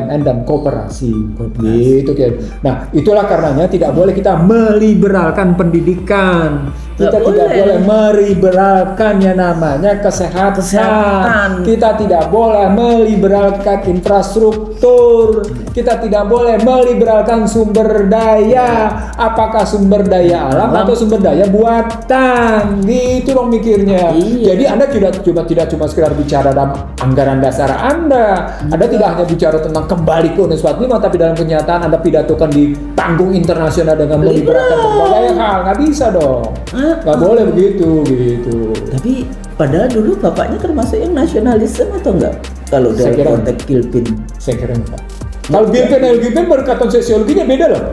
BUMN dan kooperasi. Gitu kan. Nah, itulah karenanya tidak boleh kita meliberalkan pendidikan. Kita tidak boleh meliberalkan yang namanya kesehatan. Kita tidak boleh meliberalkan infrastruktur. Kita tidak boleh meliberalkan sumber daya. Apakah sumber daya alam atau sumber daya buatan? Gitu dong mikirnya. Jadi Anda tidak cuma sekedar bicara dalam anggaran dasar Anda tidak hanya bicara tentang kembali ke Undang-Undang 45, tapi dalam kenyataan Anda pidatokan di panggung internasional dengan meliberalkan berbagai hal. Nggak bisa dong. Nggak boleh begitu gitu. Tapi padahal dulu bapaknya termasuk yang nasionalisme atau enggak? Kalau dalam konteks Gilpin, saya kira enggak. Kalau Gilpin pendekatan sosiologinya beda loh.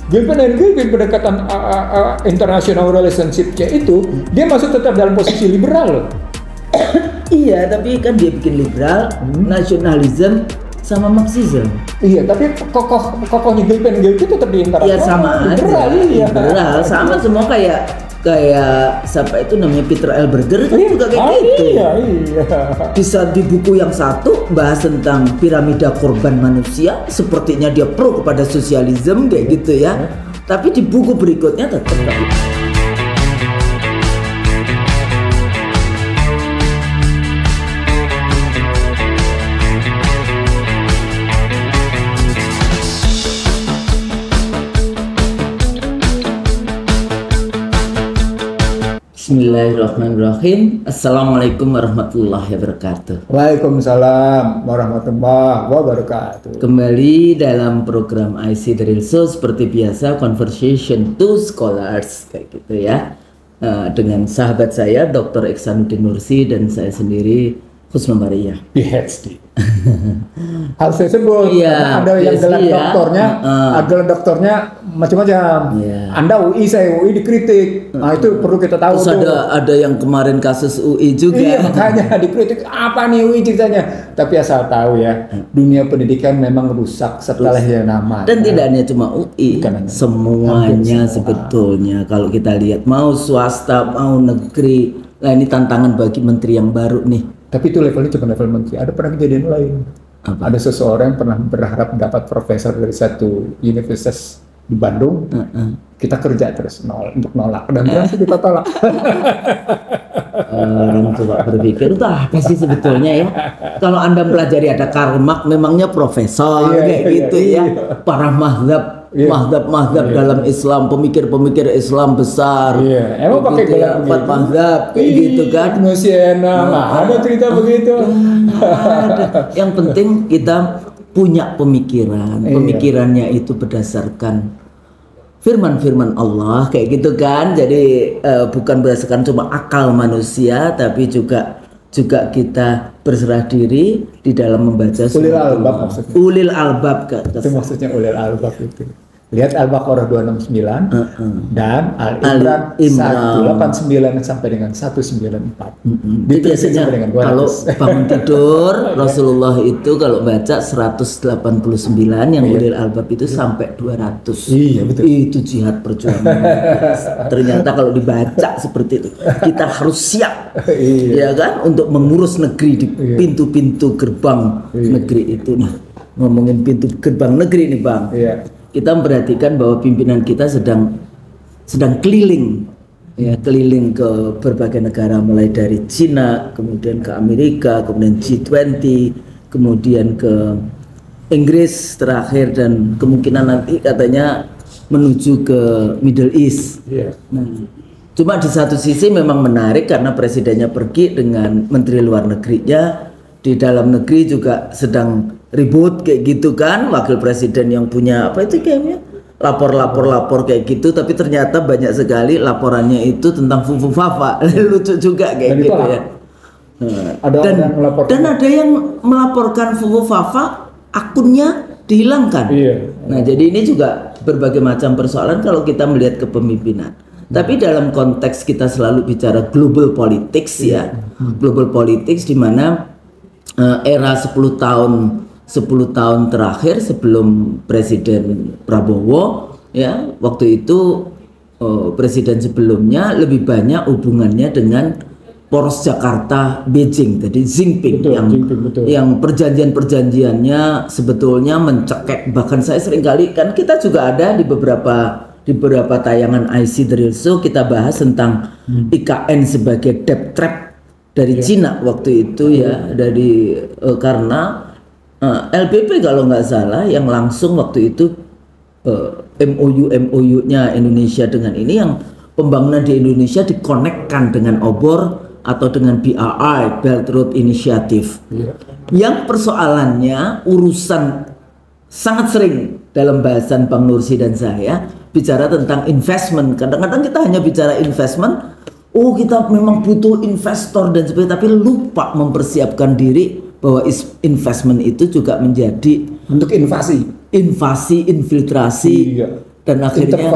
Gilpin pendekatan international relationship-nya itu dia masuk tetap dalam posisi liberal loh. Iya, tapi kan dia bikin liberal, nasionalisme sama Marxisme. Iya, tapi kokohnya Gilpin tetap di internasional. Iya, sama liberal, aja. Liberal sama semua kayak siapa itu namanya Peter L. Berger kan juga kayak gitu. Iya. Bisa di buku yang satu bahas tentang piramida korban manusia, sepertinya dia pro kepada sosialisme kayak gitu ya. Tapi di buku berikutnya tetap kayak gitu. Bismillahirrahmanirrahim. Assalamualaikum warahmatullahi wabarakatuh. Waalaikumsalam warahmatullahi wabarakatuh. Kembali dalam program IC Drill Show seperti biasa, Conversation to Scholars kayak gitu ya. Dengan sahabat saya Dr. Iksanuddin Nursi dan saya sendiri Husna Maria PhD. Harus saya sebut, ada yang gelar doktornya, gelar doktornya macam-macam. Anda UI, saya UI dikritik. Nah itu perlu kita tahu. Terus ada yang kemarin kasus UI juga. Iya, makanya dikritik apa nih UI ceritanya. Tapi asal tahu ya, dunia pendidikan memang rusak setelah yang nama. Dan tidak hanya cuma UI, semuanya sebetulnya kalau kita lihat mau swasta mau negeri. Nah ini tantangan bagi menteri yang baru nih. Tapi itu levelnya cuma level menteri. Ada pernah kejadian lain. Ada seseorang yang pernah berharap dapat profesor dari satu universitas di Bandung. Kita kerja terus untuk nolak dan berhasil kita tolak. Orang coba berpikir itu apa sih sebetulnya ya? Kalau Anda pelajari ada Karl Marx memangnya profesor kayak gitu ya. Para mazhab dalam Islam, pemikir-pemikir Islam besar. Emang pakai gelar empat mazhab kayak gitu kan? Ada cerita begitu. Yang penting kita punya pemikiran. Pemikirannya itu berdasarkan firman-firman Allah kayak gitu kan. Jadi bukan berdasarkan cuma akal manusia, tapi juga kita berserah diri di dalam membaca ulil albab maksudnya. Ulil albab itu maksudnya ulil albab itu. Lihat Al-Baqarah 269 dan Al-Imran 189 sampai dengan 194. Biasanya kalau bangun tidur Rasulullah itu kalau baca 189, yang ulil albab itu sampai 200. Iya betul. Itu jihad perjuangan. Ternyata kalau dibaca seperti itu kita harus siap, ya kan, untuk mengurus negeri di pintu-pintu gerbang negeri itu. Nah, ngomongin pintu gerbang negeri nih Bang. Kita memperhatikan bahwa pimpinan kita sedang keliling, keliling ke berbagai negara, mulai dari Cina, kemudian ke Amerika, kemudian G20, kemudian ke Inggris terakhir, dan kemungkinan nanti katanya menuju ke Middle East. Nah, cuma di satu sisi memang menarik karena presidennya pergi dengan menteri luar negerinya. Di dalam negeri juga sedang ribut kayak gitu kan, wakil presiden yang punya apa itu kayaknya lapor kayak gitu, tapi ternyata banyak sekali laporannya itu tentang Fufu Fafa. Lucu juga kayak gitu ya. Dan ada yang melaporkan Fufu Fafa akunnya dihilangkan. Nah jadi ini juga berbagai macam persoalan kalau kita melihat kepemimpinan. Tapi dalam konteks kita selalu bicara global politics ya, global politics di mana era 10 tahun terakhir sebelum Presiden Prabowo ya, waktu itu presiden sebelumnya lebih banyak hubungannya dengan poros Jakarta Beijing, jadi Jinping, Betul, yang Jinping, betul. yang perjanjian-perjanjiannya sebetulnya mencekek, bahkan saya seringkali, kan kita juga ada di beberapa tayangan IC The Real Show kita bahas tentang IKN sebagai debt trap dari Cina waktu itu ya, dari karena LPP kalau nggak salah yang langsung waktu itu MOU-nya Indonesia dengan ini, yang pembangunan di Indonesia dikonekkan dengan obor atau dengan BRI, Belt Road Initiative. Yang persoalannya urusan sangat sering dalam bahasan Bang Nursi dan saya bicara tentang investment. Kadang-kadang kita hanya bicara investment, oh kita memang butuh investor dan sebagainya, tapi lupa mempersiapkan diri bahwa investment itu juga menjadi untuk invasi, infiltrasi, dan akhirnya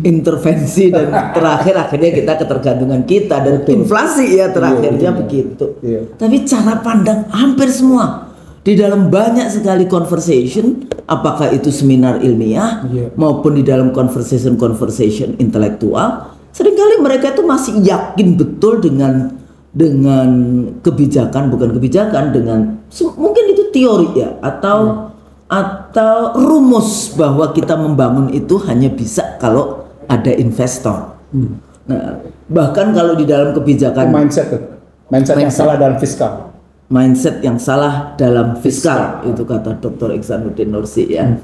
intervensi dan terakhir akhirnya kita ketergantungan kita dan inflasi ya terakhirnya begitu. Tapi cara pandang hampir semua di dalam banyak sekali conversation, apakah itu seminar ilmiah maupun di dalam conversation intelektual, seringkali mereka itu masih yakin betul dengan kebijakan, bukan kebijakan, dengan mungkin itu teori ya, atau rumus bahwa kita membangun itu hanya bisa kalau ada investor. Nah, bahkan kalau di dalam kebijakan mindset yang salah dalam fiskal. Mindset yang salah dalam fiskal itu kata Dr. Iksanuddin Nursi ya.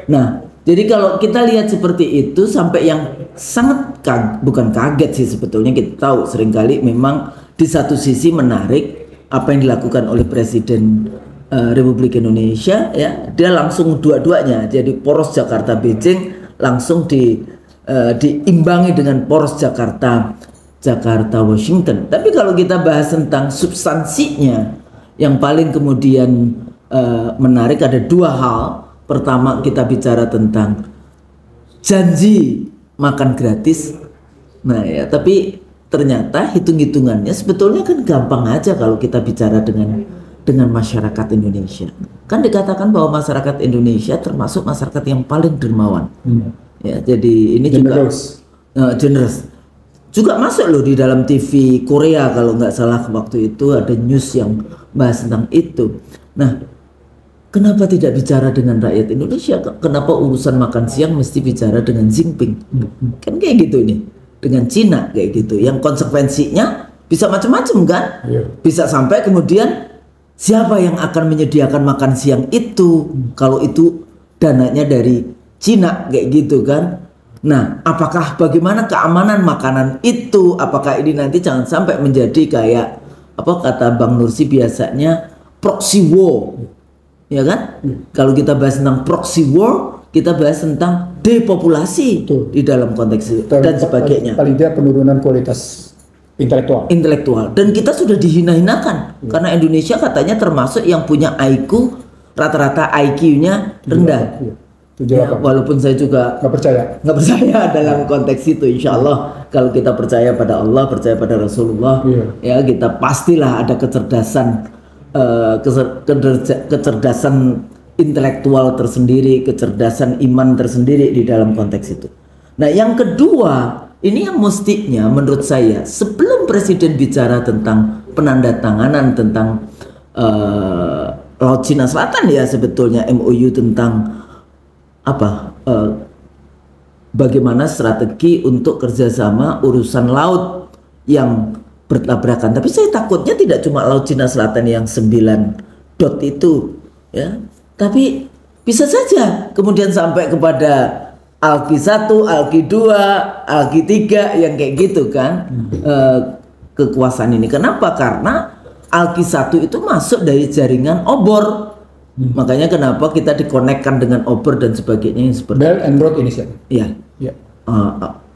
Nah, jadi kalau kita lihat seperti itu sampai yang sangat bukan kaget sih sebetulnya, kita tahu seringkali memang di satu sisi menarik apa yang dilakukan oleh Presiden Republik Indonesia ya, dia langsung dua-duanya, jadi poros Jakarta Beijing langsung diimbangi dengan poros Jakarta Washington. Tapi kalau kita bahas tentang substansinya, yang paling kemudian menarik ada dua hal. Pertama, kita bicara tentang janji makan gratis. Nah ya, tapi ternyata hitung-hitungannya sebetulnya kan gampang aja kalau kita bicara dengan masyarakat Indonesia. Kan dikatakan bahwa masyarakat Indonesia termasuk masyarakat yang paling dermawan. Ya, jadi ini generous. Juga generous. Juga masuk loh di dalam TV Korea kalau nggak salah waktu itu ada news yang bahas tentang itu. Nah, kenapa tidak bicara dengan rakyat Indonesia? Kenapa urusan makan siang mesti bicara dengan Jinping? Kan kayak gitu nih. Dengan Cina kayak gitu. Yang konsekuensinya bisa macam-macam kan? Bisa sampai kemudian siapa yang akan menyediakan makan siang itu kalau itu dananya dari Cina kayak gitu kan? Nah, bagaimana keamanan makanan itu? Apakah ini nanti jangan sampai menjadi kayak apa kata Bang Nursi biasanya proxy war, ya kan? Kalau kita bahas tentang proxy war, kita bahas tentang depopulasi di dalam konteks itu dan sebagainya. Paling tidak penurunan kualitas intelektual. Dan kita sudah dihina-hinakan karena Indonesia katanya termasuk yang punya IQ, rata-rata IQ-nya rendah. Ya, walaupun saya juga nggak percaya dalam konteks itu. Insya Allah kalau kita percaya pada Allah, percaya pada Rasulullah, ya kita pastilah ada kecerdasan intelektual tersendiri, kecerdasan iman tersendiri di dalam konteks itu. Nah, yang kedua, ini yang mestinya menurut saya sebelum Presiden bicara tentang penandatanganan tentang Laut Cina Selatan ya sebetulnya MOU tentang bagaimana strategi untuk kerjasama urusan laut yang bertabrakan. Tapi saya takutnya tidak cuma Laut Cina Selatan yang 9 dot itu ya, tapi bisa saja kemudian sampai kepada Alki 1, Alki 2, Alki 3 yang kayak gitu kan kekuasaan ini. Kenapa? Karena Alki 1 itu masuk dari jaringan obor. Makanya kenapa kita dikonekkan dengan obor dan sebagainya yang seperti Belt and Road Initiative. Ya.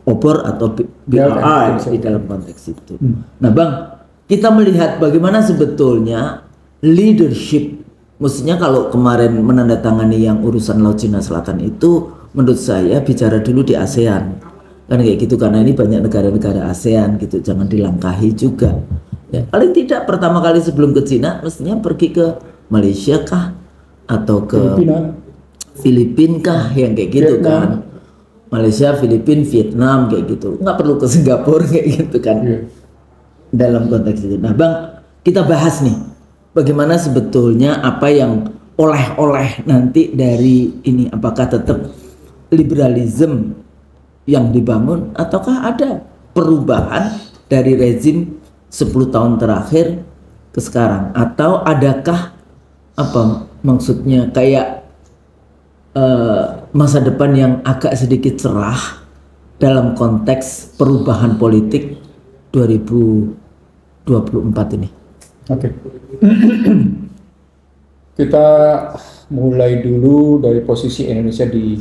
Obor atau BRI di dalam konteks itu. Nah, Bang, kita melihat bagaimana sebetulnya leadership. Mestinya kalau kemarin menandatangani yang urusan Laut Cina Selatan itu, menurut saya bicara dulu di ASEAN. Kan kayak gitu, karena ini banyak negara-negara ASEAN gitu, jangan dilangkahi juga. Ya, paling tidak pertama kali sebelum ke Cina mestinya pergi ke Malaysia kah atau ke Filipina kah yang kayak gitu kan. Malaysia, Filipina, Vietnam kayak gitu. Nggak perlu ke Singapura kayak gitu kan. dalam konteks itu. Nah, Bang, kita bahas nih bagaimana sebetulnya apa yang oleh-oleh nanti dari ini, apakah tetap liberalisme yang dibangun ataukah ada perubahan dari rezim 10 tahun terakhir ke sekarang, atau adakah apa maksudnya kayak masa depan yang agak sedikit cerah dalam konteks perubahan politik 2024 ini. Oke. Kita mulai dulu dari posisi Indonesia di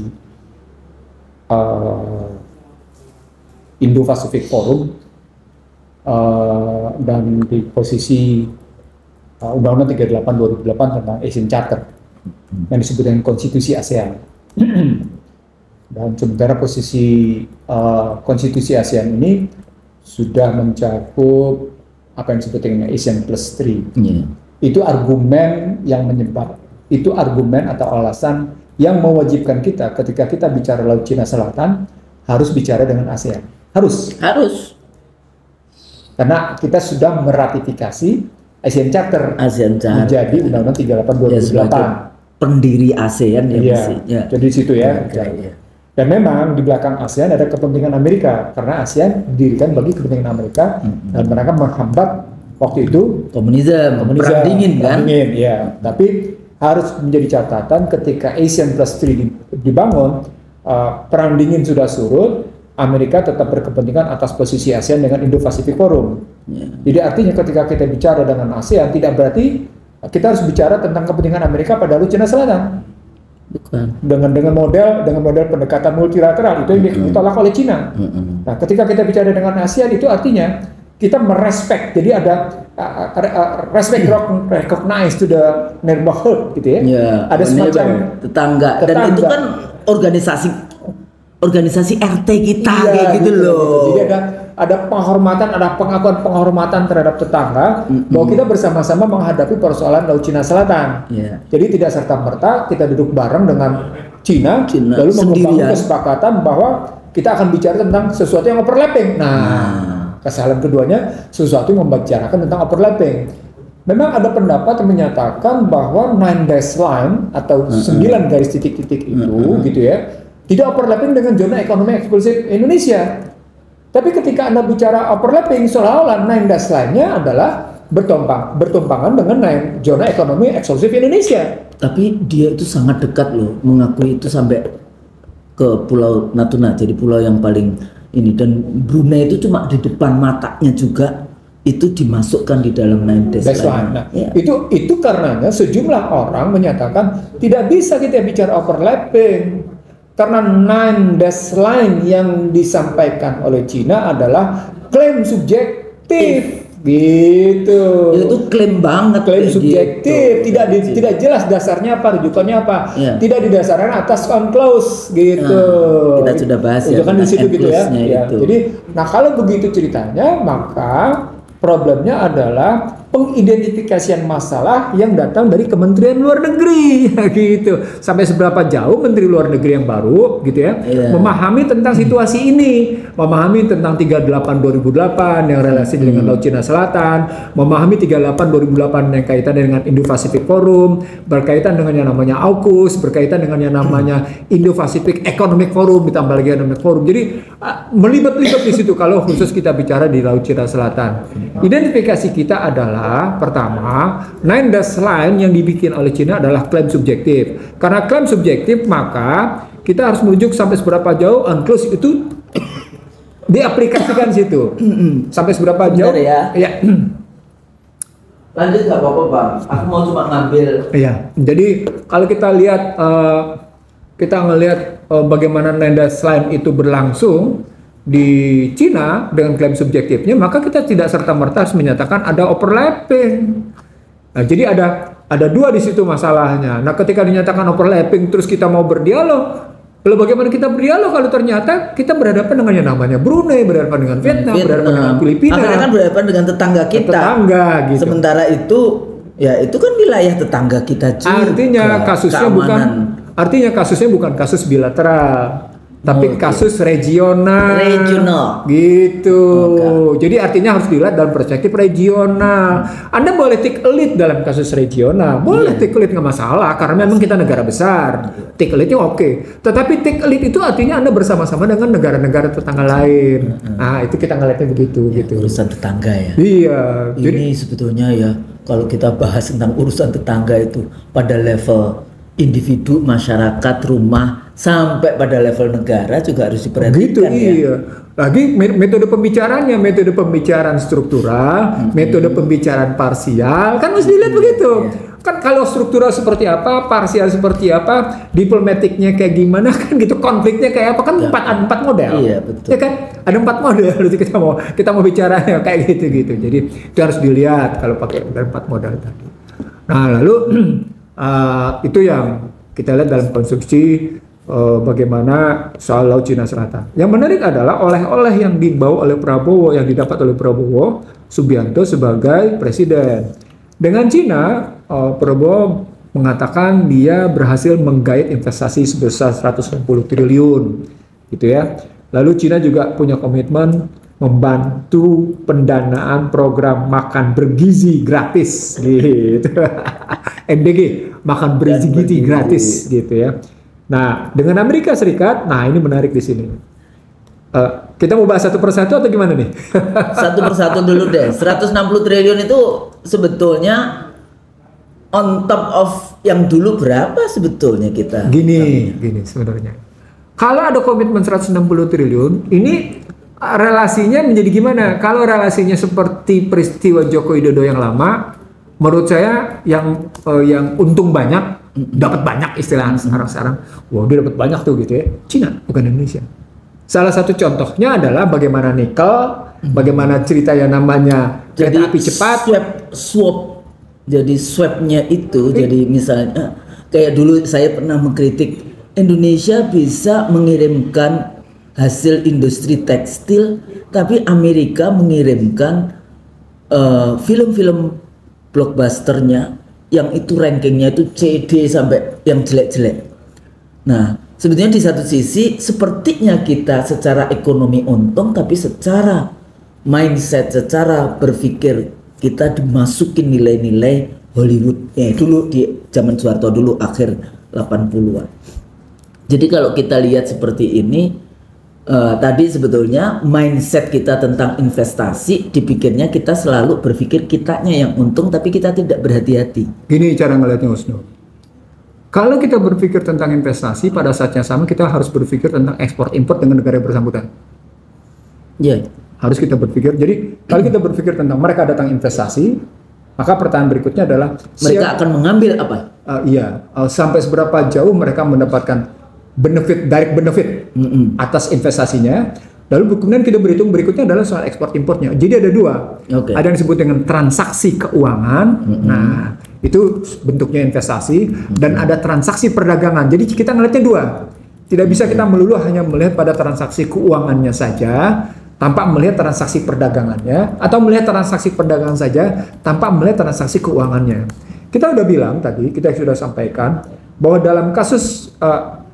Indo-Pacific Forum dan di posisi Undang-Undang 38 2008 tentang Asian Charter yang disebut dengan Konstitusi ASEAN. Dan sementara posisi Konstitusi ASEAN ini sudah mencakup apa yang disebut dengan ASEAN Plus 3. Itu argumen yang itu argumen atau alasan yang mewajibkan kita ketika kita bicara Laut Cina Selatan harus bicara dengan ASEAN. Harus. Karena kita sudah meratifikasi ASEAN Charter menjadi Undang-Undang 38 2008. Pendiri ASEAN ya mestinya. Jadi di situ ya. Dan memang di belakang ASEAN ada kepentingan Amerika, karena ASEAN didirikan bagi kepentingan Amerika dan mereka menghambat waktu itu komunisme perang dingin kan? Ya. Tapi harus menjadi catatan ketika ASEAN Plus 3 dibangun, perang dingin sudah surut, Amerika tetap berkepentingan atas posisi ASEAN dengan Indo-Pacific Forum. Jadi artinya ketika kita bicara dengan ASEAN tidak berarti kita harus bicara tentang kepentingan Amerika pada Laut Cina Selatan. Bukan. Dengan model pendekatan multilateral itu yang ditolak oleh Cina. Nah, ketika kita bicara dengan ASEAN itu artinya kita merespek. Jadi ada respect recognize to the neighborhood gitu ya. Ada semacam tetangga. Dan itu kan organisasi RT kita kayak gitu loh. Jadi ada penghormatan, ada pengakuan penghormatan terhadap tetangga bahwa kita bersama-sama menghadapi persoalan Laut Cina Selatan. Jadi tidak serta-merta kita duduk bareng dengan Cina lalu membangun kesepakatan bahwa kita akan bicara tentang sesuatu yang overlapping. Nah, kesalahan keduanya sesuatu yang membicarakan tentang overlapping. Memang ada pendapat yang menyatakan bahwa 9 dash line atau 9 garis titik-titik itu gitu ya, tidak overlapping dengan zona ekonomi eksklusif Indonesia. Tapi ketika Anda bicara overlapping, seolah-olah 9 dash line-nya adalah bertumpangan dengan zona ekonomi eksklusif Indonesia. Tapi dia itu sangat dekat loh, mengakui itu sampai ke Pulau Natuna, jadi pulau yang paling ini. Dan Brunei itu cuma di depan matanya juga, itu dimasukkan di dalam 9 dash line. Nah, itu karenanya sejumlah orang menyatakan tidak bisa kita bicara overlapping. Karena 9 dash line yang disampaikan oleh Cina adalah klaim subjektif, gitu. Itu klaim banget. Klaim subjektif, gitu. Tidak jelas dasarnya apa, rujukannya apa. Tidak didasarkan atas UNCLOS, gitu. Kita sudah bahas ya. Itu kan di situ gitu ya. Itu. Jadi, nah kalau begitu ceritanya, maka problemnya adalah pengidentifikasian masalah yang datang dari Kementerian Luar Negeri, gitu. Sampai seberapa jauh Menteri Luar Negeri yang baru, gitu ya, memahami tentang situasi ini, memahami tentang 38 2008 yang relasi dengan Laut Cina Selatan, memahami 38 2008 yang kaitan dengan Indo-Pacific Forum, berkaitan dengan yang namanya AUKUS, berkaitan dengan yang namanya Indo-Pacific Economic Forum, ditambah lagi Economic Forum. Jadi melibat-libat di situ kalau khusus kita bicara di Laut Cina Selatan. Identifikasi kita adalah pertama, 9 dash line yang dibikin oleh Cina adalah klaim subjektif. Karena klaim subjektif, maka kita harus merujuk sampai seberapa jauh UNCLOS itu diaplikasikan situ. Sampai seberapa jauh? Ya. Lanjut nggak apa-apa Bang, aku mau cuma ngambil. Iya, jadi kalau kita lihat, kita ngelihat bagaimana 9 dash line itu berlangsung di Cina dengan klaim subjektifnya, maka kita tidak serta-merta harus menyatakan ada overlapping. Nah, jadi ada dua di situ masalahnya. Nah, ketika dinyatakan overlapping terus kita mau berdialog, lalu bagaimana kita berdialog kalau ternyata kita berhadapan dengan yang namanya Brunei, berhadapan dengan Vietnam, berhadapan dengan Filipina. Akhirnya kan berhadapan dengan tetangga kita. Gitu. Sementara itu, ya itu kan wilayah tetangga kita juga. Artinya kasusnya bukan kasus bilateral. tapi kasus regional. Gitu. Jadi artinya harus dilihat dalam perspektif regional. Anda boleh take a lead dalam kasus regional, boleh take a lead nggak masalah, karena memang kita negara besar. Take a leadnya oke. Tetapi take a lead itu artinya Anda bersama-sama dengan negara-negara tetangga lain. Nah itu kita ngeliatnya begitu. Gitu. Urusan tetangga ya. Iya. Ini jadi sebetulnya ya kalau kita bahas tentang urusan tetangga itu pada level individu, masyarakat, rumah, sampai pada level negara juga harus diperhatikan. Gitu, iya. Lagi metode pembicaraan struktural, metode pembicaraan parsial, kan harus dilihat begitu. Kan kalau struktural seperti apa, parsial seperti apa, diplomatiknya kayak gimana, kan gitu, konfliknya kayak apa, kan empat model. Iya, betul. Ya kan, ada 4 model kita mau bicaranya kayak gitu. Jadi itu harus dilihat kalau pakai 4 model tadi. Nah lalu itu yang kita lihat dalam konstruksi bagaimana soal Laut Cina Selatan. Yang menarik adalah oleh-oleh yang dibawa oleh Prabowo, yang didapat oleh Prabowo Subianto sebagai presiden. Dengan Cina, Prabowo mengatakan dia berhasil menggait investasi sebesar 160 triliun, gitu ya. Lalu Cina juga punya komitmen membantu pendanaan program makan bergizi gratis, gitu. MBG, makan bergizi gratis, gitu ya. Nah, dengan Amerika Serikat, nah ini menarik di sini. Kita mau bahas satu persatu atau gimana nih? Satu persatu dulu deh. 160 triliun itu sebetulnya on top of yang dulu berapa sebetulnya kita? Gini sebenarnya. Kalau ada komitmen 160 triliun, ini relasinya menjadi gimana? Kalau relasinya seperti peristiwa Joko Widodo yang lama, menurut saya yang untung banyak, dapat banyak istilah sekarang. Wow, dia dapat banyak tuh gitu ya. Cina, bukan Indonesia. Salah satu contohnya adalah bagaimana nikel, bagaimana cerita yang namanya kereta api cepat. Swap. Jadi swapnya itu, jadi misalnya kayak dulu saya pernah mengkritik Indonesia bisa mengirimkan hasil industri tekstil, tapi Amerika mengirimkan film-film blockbusternya yang itu rankingnya itu C, D sampai yang jelek-jelek. Nah, sebetulnya di satu sisi sepertinya kita secara ekonomi untung, tapi secara mindset, secara berpikir kita dimasukin nilai-nilai Hollywood dulu di zaman Soeharto dulu akhir 80-an. Jadi kalau kita lihat seperti ini, tadi sebetulnya mindset kita tentang investasi, dipikirnya kita selalu berpikir kitanya yang untung, tapi kita tidak berhati-hati. Gini cara ngelihatnya Husnu. Kalau kita berpikir tentang investasi, pada saat yang sama kita harus berpikir tentang ekspor impor dengan negara yang bersangkutan. Iya. Harus kita berpikir. Jadi kalau kita berpikir tentang mereka datang investasi, maka pertanyaan berikutnya adalah mereka akan mengambil apa? Sampai seberapa jauh mereka mendapatkan direct benefit atas investasinya. Lalu kemudian kita berhitung berikutnya adalah soal ekspor impornya. Jadi ada 2. Ada yang disebut dengan transaksi keuangan. Nah, itu bentuknya investasi, dan ada transaksi perdagangan. Jadi kita ngeliatnya 2. Tidak bisa kita melulu hanya melihat pada transaksi keuangannya saja tanpa melihat transaksi perdagangannya, atau melihat transaksi perdagangan saja tanpa melihat transaksi keuangannya. Kita udah bilang tadi, kita sudah sampaikan bahwa dalam kasus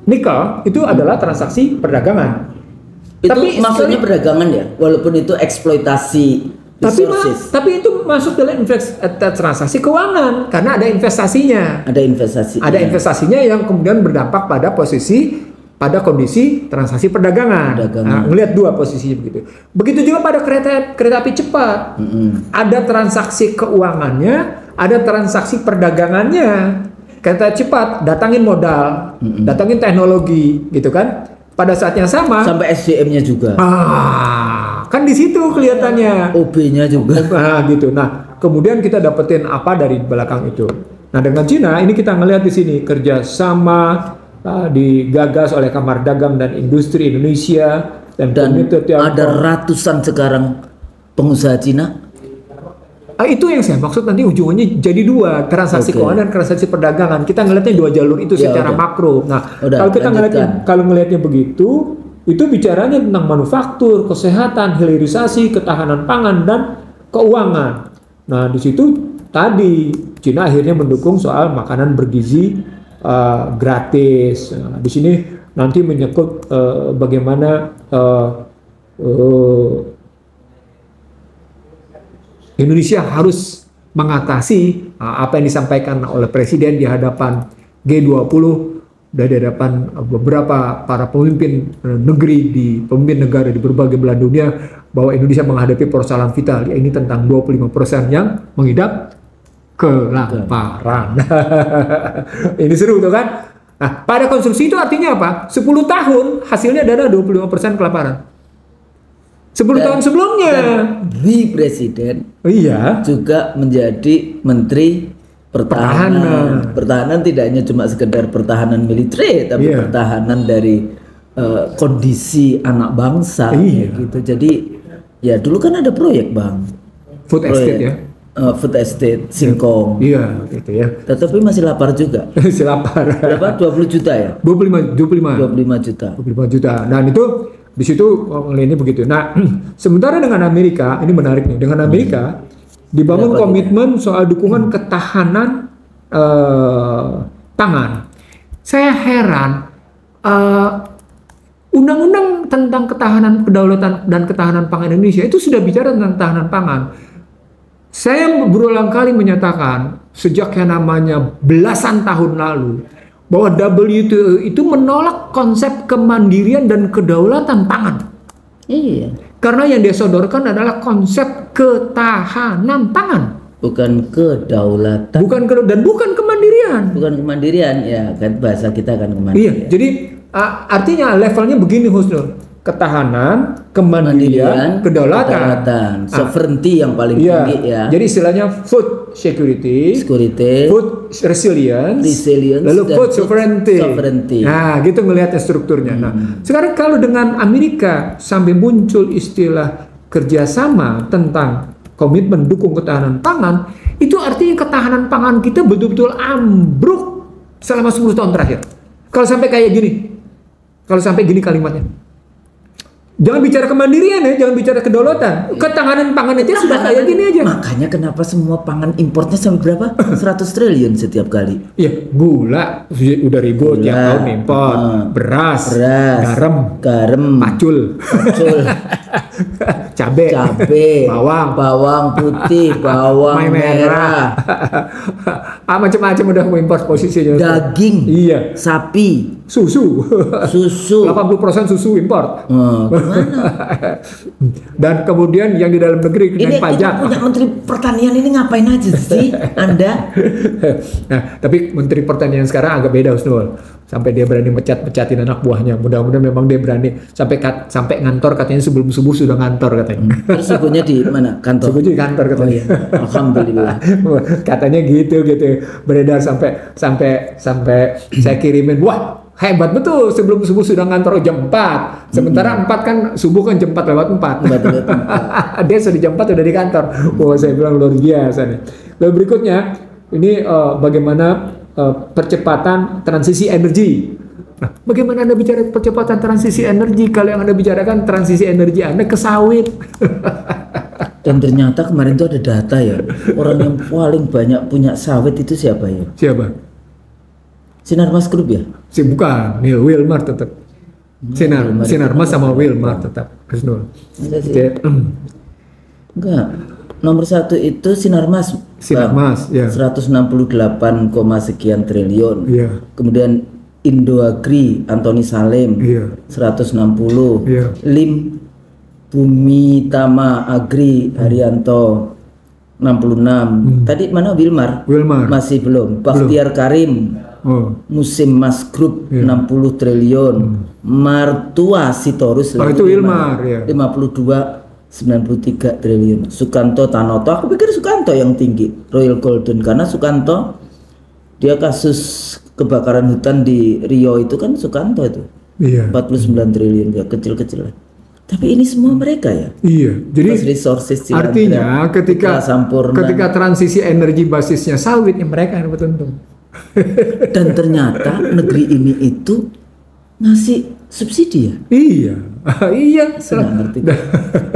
nikel itu adalah transaksi perdagangan. Itu tapi maksudnya perdagangan ya, walaupun itu eksploitasi resources. Tapi itu masuk dalam transaksi keuangan karena ada investasinya. Ada investasinya yang kemudian berdampak pada kondisi transaksi perdagangan. Nah, ngelihat 2 posisinya begitu. Begitu juga pada kereta api cepat. Ada transaksi keuangannya, ada transaksi perdagangannya. Kereta cepat datangin modal, datangin teknologi, gitu kan? Pada saat yang sama sampai SDM-nya juga. Kan di situ kelihatannya. OB-nya juga. Gitu. Nah, kemudian kita dapetin apa dari belakang itu. Nah, dengan Cina ini kita ngelihat di sini kerjasama digagas oleh Kamar Dagang dan Industri Indonesia dan ada ratusan sekarang pengusaha Cina. Itu yang saya maksud, nanti ujungnya jadi 2, transaksi keuangan dan transaksi perdagangan. Kita ngelihatnya 2 jalur itu secara makro. Nah, kalau kita ngelihatnya begitu, itu bicaranya tentang manufaktur, kesehatan, hilirisasi, ketahanan pangan dan keuangan. Nah, di situ tadi Cina akhirnya mendukung soal makanan bergizi gratis. Nah, di sini nanti menyangkut bagaimana Indonesia harus mengatasi apa yang disampaikan oleh Presiden di hadapan G20 dan di hadapan beberapa para pemimpin pemimpin negara di berbagai belahan dunia, bahwa Indonesia menghadapi persoalan vital, ini tentang 25% yang mengidap kelaparan. Ini seru tuh kan? Nah, pada konsumsi itu artinya apa? 10 tahun hasilnya adalah 25% kelaparan. 10 tahun sebelumnya. Di Presiden iya juga menjadi Menteri Pertahanan. Pertahanan tidak hanya cuma sekedar pertahanan militer, tapi pertahanan dari kondisi anak bangsa. Gitu. Jadi ya dulu kan ada proyek Bang. Food estate ya. Food estate Singkong. Iya, gitu ya. Tetapi masih lapar juga. Masih lapar. Berapa? 20 juta ya? 25 juta. 25 juta. Dan itu di situ ini begitu. Nah, sementara dengan Amerika, ini menarik nih. Dengan Amerika dibangun komitmen soal dukungan ketahanan pangan. Saya heran, undang-undang tentang ketahanan, kedaulatan dan ketahanan pangan Indonesia itu sudah bicara tentang ketahanan pangan. Saya berulang kali menyatakan sejak yang namanya belasan tahun lalu bahwa WTO itu menolak konsep kemandirian dan kedaulatan pangan. Iya. Karena yang dia sodorkan adalah konsep ketahanan pangan. Bukan kedaulatan. Bukan kemandirian. Bukan kemandirian, ya kan bahasa kita kan kemandirian. Iya, jadi artinya levelnya begini Husnul. Ketahanan, kemandirian, kedaulatan. Sovereignty yang paling tinggi ya. Jadi istilahnya food security, food resilience, lalu food sovereignty. Nah, gitu ngelihatnya strukturnya. Nah, sekarang kalau dengan Amerika sampai muncul istilah kerjasama tentang komitmen dukung ketahanan pangan, itu artinya ketahanan pangan kita betul-betul ambruk selama 10 tahun terakhir. Kalau sampai kayak gini, kalimatnya. Jangan bicara kemandirian ya, jangan bicara kedaulatan. Ketahanan pangan aja sudah kayak gini aja. Makanya kenapa semua pangan importnya sampai berapa? 100 triliun setiap kali. Iya, gula udah ribut tiap tahun impor, beras, garam, pacul. cabe, bawang putih, bawang merah. Macam-macam udah mengimpor posisinya. Daging, sapi, susu. 80% susu impor. Dan kemudian yang di dalam negeri dengan pajak. Ini punya Menteri Pertanian ini ngapain aja sih Anda? Nah, tapi Menteri Pertanian sekarang agak beda Husnul. Sampai dia berani mecatin anak buahnya. Mudah-mudahan memang dia berani sampai ngantor, katanya sebelum subuh sudah ngantor katanya. Terus subuhnya di mana? Kantor. Subuhnya di kantor katanya. Oh, iya. Alhamdulillah. Katanya gitu beredar sampai saya kirimin. Wah, hebat betul, sebelum subuh sudah ngantor jam 4. Sementara 4 kan subuh kan jam 4 lewat 4. Dia sudah jam 4 udah di kantor. Wah, saya bilang luar biasa nih. Lalu berikutnya ini bagaimana percepatan transisi energi. Nah, bagaimana Anda bicara percepatan transisi energi kalau yang Anda bicarakan transisi energi Anda ke sawit? Dan ternyata kemarin itu ada data ya, orang yang paling banyak punya sawit itu siapa ya? Siapa? Sinarmas Group ya? Bukan, Wilmar tetap. Sinarmas sama Wilmar tetap. Enggak. Nomor 1 itu Sinarmas, ya. 168, sekian triliun. Ya. Kemudian Indoagri Antoni Salim, 160. Ya. Lim Bumi Tama Agri Haryanto 66. Tadi mana Wilmar? Masih belum. Bakhtiar Karim Musim Mas Group 60 triliun. Martua Sitorus itu Wilmar 93 triliun. Sukanto Tanoto, aku pikir Sukanto yang tinggi, Royal Golden, karena Sukanto dia kasus kebakaran hutan di Riau itu kan Sukanto itu. 49 triliun, ya kecil-kecil. Tapi ini semua mereka ya. Iya. Jadi artinya ketika transisi energi basisnya sawit, ya mereka yang beruntung. Dan ternyata negeri ini itu ngasih subsidi ya. Iya. Senang ngerti.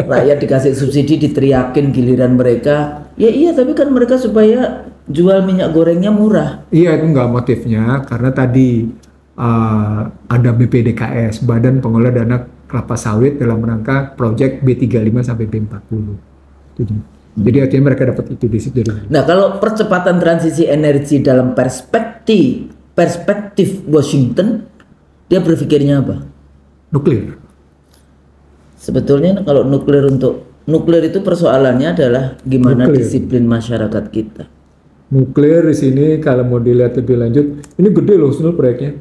Rakyat dikasih subsidi, diteriakin, giliran mereka. Ya iya, tapi kan mereka supaya jual minyak gorengnya murah. Iya, itu enggak motifnya, karena tadi ada BPDKS, Badan Pengelola Dana Kelapa Sawit, dalam rangka proyek B35 sampai B40. Jadi artinya mereka dapat itu di situ. Nah, kalau percepatan transisi energi dalam perspektif Washington, dia berpikirnya apa? Nuklir. Sebetulnya kalau nuklir itu persoalannya adalah gimana disiplin masyarakat kita. Nuklir di sini kalau mau dilihat lebih lanjut, ini gede loh sebenarnya proyeknya.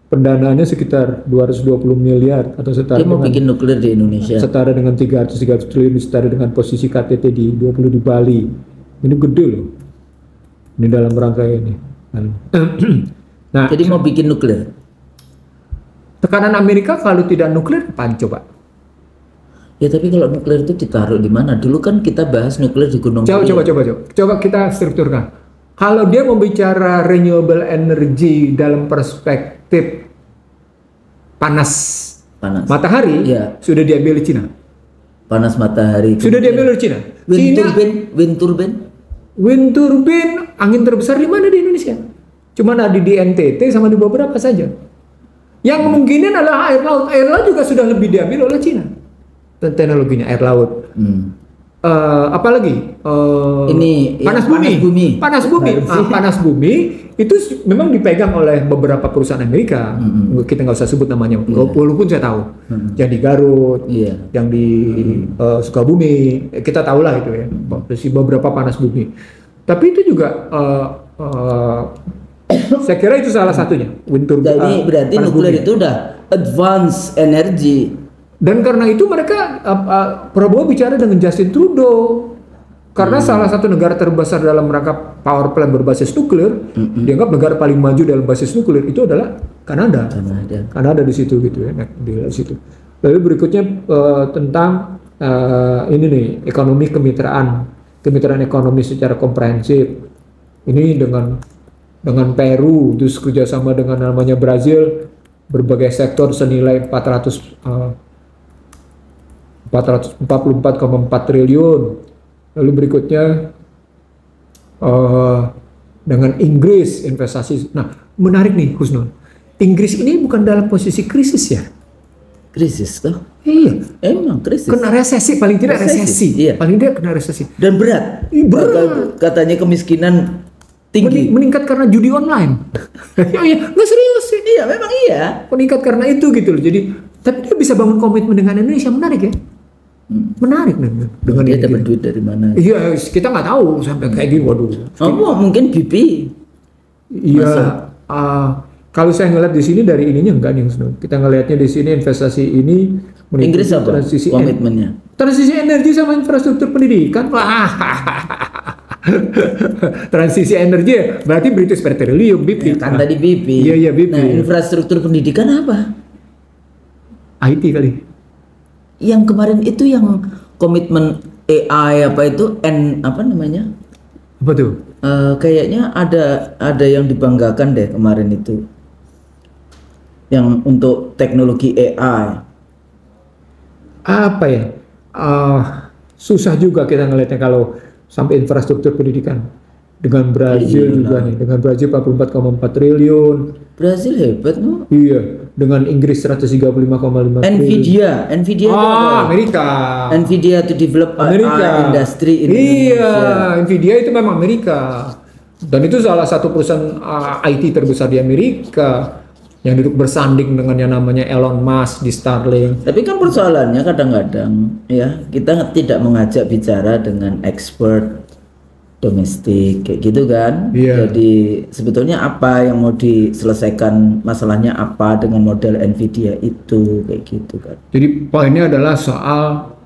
Pendanaannya sekitar 220 miliar atau setara dia mau bikin nuklir di Indonesia. Setara dengan 300 triliun, setara dengan posisi KTT di 20 di Bali. Ini gede loh. Ini dalam rangka ini. Nah, jadi mau bikin nuklir. Tekanan Amerika kalau tidak nuklir apaan coba? Ya tapi kalau nuklir itu ditaruh di mana? Dulu kan kita bahas nuklir di Gunung Kidul. Coba kita strukturkan. Kalau dia mau bicara renewable energy dalam perspektif panas matahari, ya, sudah diambil di Cina. Panas matahari. Sudah diambil dari Cina. Wind turbine angin terbesar di mana di Indonesia? Cuma ada di NTT sama di beberapa saja. Yang kemungkinan adalah air laut. Air laut juga sudah lebih diambil oleh Cina. Teknologinya air laut. Apalagi ini panas bumi. Panas bumi itu memang dipegang oleh beberapa perusahaan Amerika. Kita nggak usah sebut namanya, walaupun saya tahu. Yang di Garut, yang di Sukabumi, kita tahu lah itu ya. Beberapa panas bumi. Tapi itu juga saya kira itu salah satunya. Jadi berarti nuklir itu udah advance energy. Dan karena itu mereka Prabowo bicara dengan Justin Trudeau, karena salah satu negara terbesar dalam rangka power plant berbasis nuklir, dianggap negara paling maju dalam basis nuklir itu adalah Kanada. Kanada di situ gitu ya, di situ. Lalu berikutnya tentang ini nih, ekonomi kemitraan ekonomi secara komprehensif. Ini dengan Peru, terus kerjasama dengan namanya Brazil, berbagai sektor senilai 444,4 triliun. Lalu berikutnya dengan Inggris investasi. Nah, menarik nih Husnul. Inggris ini bukan dalam posisi krisis ya? Krisis toh? Iya, emang krisis. Kena resesi, paling tidak resesi. Iya. Paling tidak kena resesi. Dan berat. Berat. Katanya kemiskinan tinggi. Meningkat karena judi online. Iya, nggak serius sih. Iya, memang iya. Meningkat karena itu gitu loh. Jadi, tapi dia bisa bangun komitmen dengan Indonesia, menarik ya. Menarik nih dengan dia dapat duit dari mana? Iya, kita nggak tahu sampai kayak gini. Waduh. Mungkin BP. Iya. Kalau saya ngeliat di sini dari ininya enggak nih, kita ngelihatnya di sini investasi ini Inggris apa? Transisi komitmennya. Transisi energi sama infrastruktur pendidikan. Transisi energi berarti British Petroleum BP. Ya, kan tadi BP. Iya BP. Nah, infrastruktur pendidikan apa? IT kali. Yang kemarin itu yang komitmen AI apa itu apa namanya? Apa tuh? Kayaknya ada yang dibanggakan deh kemarin itu. Yang untuk teknologi AI. Apa ya? Susah juga kita ngelihatnya kalau sampai infrastruktur pendidikan. Dengan Brazil juga nih, dengan Brazil 44,4 triliun. Brazil hebat no? Iya, dengan Inggris 135,5 triliun. Nvidia itu Amerika. Nvidia to develop Amerika. Industri in Indonesia. Nvidia itu memang Amerika. Dan itu salah satu perusahaan IT terbesar di Amerika yang duduk bersanding dengan yang namanya Elon Musk di Starlink. Tapi kan persoalannya kadang-kadang ya kita tidak mengajak bicara dengan expert domestik kayak gitu kan. Jadi sebetulnya apa yang mau diselesaikan, masalahnya apa dengan model Nvidia itu kayak gitu kan. Jadi poinnya adalah soal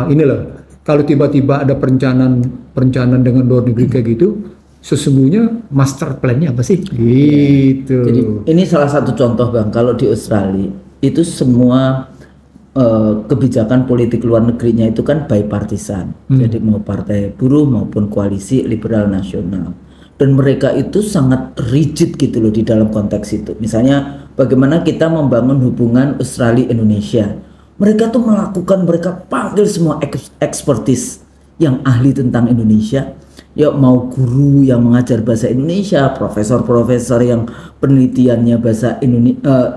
ini loh, kalau tiba-tiba ada perencanaan dengan luar negeri kayak gitu, sesungguhnya master plan-nya apa sih? Gitu. Jadi ini salah satu contoh Bang, kalau di Australia itu semua kebijakan politik luar negerinya itu kan bipartisan. Jadi mau partai buruh maupun koalisi liberal nasional. Dan mereka itu sangat rigid gitu loh di dalam konteks itu. Misalnya bagaimana kita membangun hubungan Australia-Indonesia. Mereka tuh mereka panggil semua ekspertis yang ahli tentang Indonesia, Ya mau guru yang mengajar bahasa Indonesia, profesor-profesor yang penelitiannya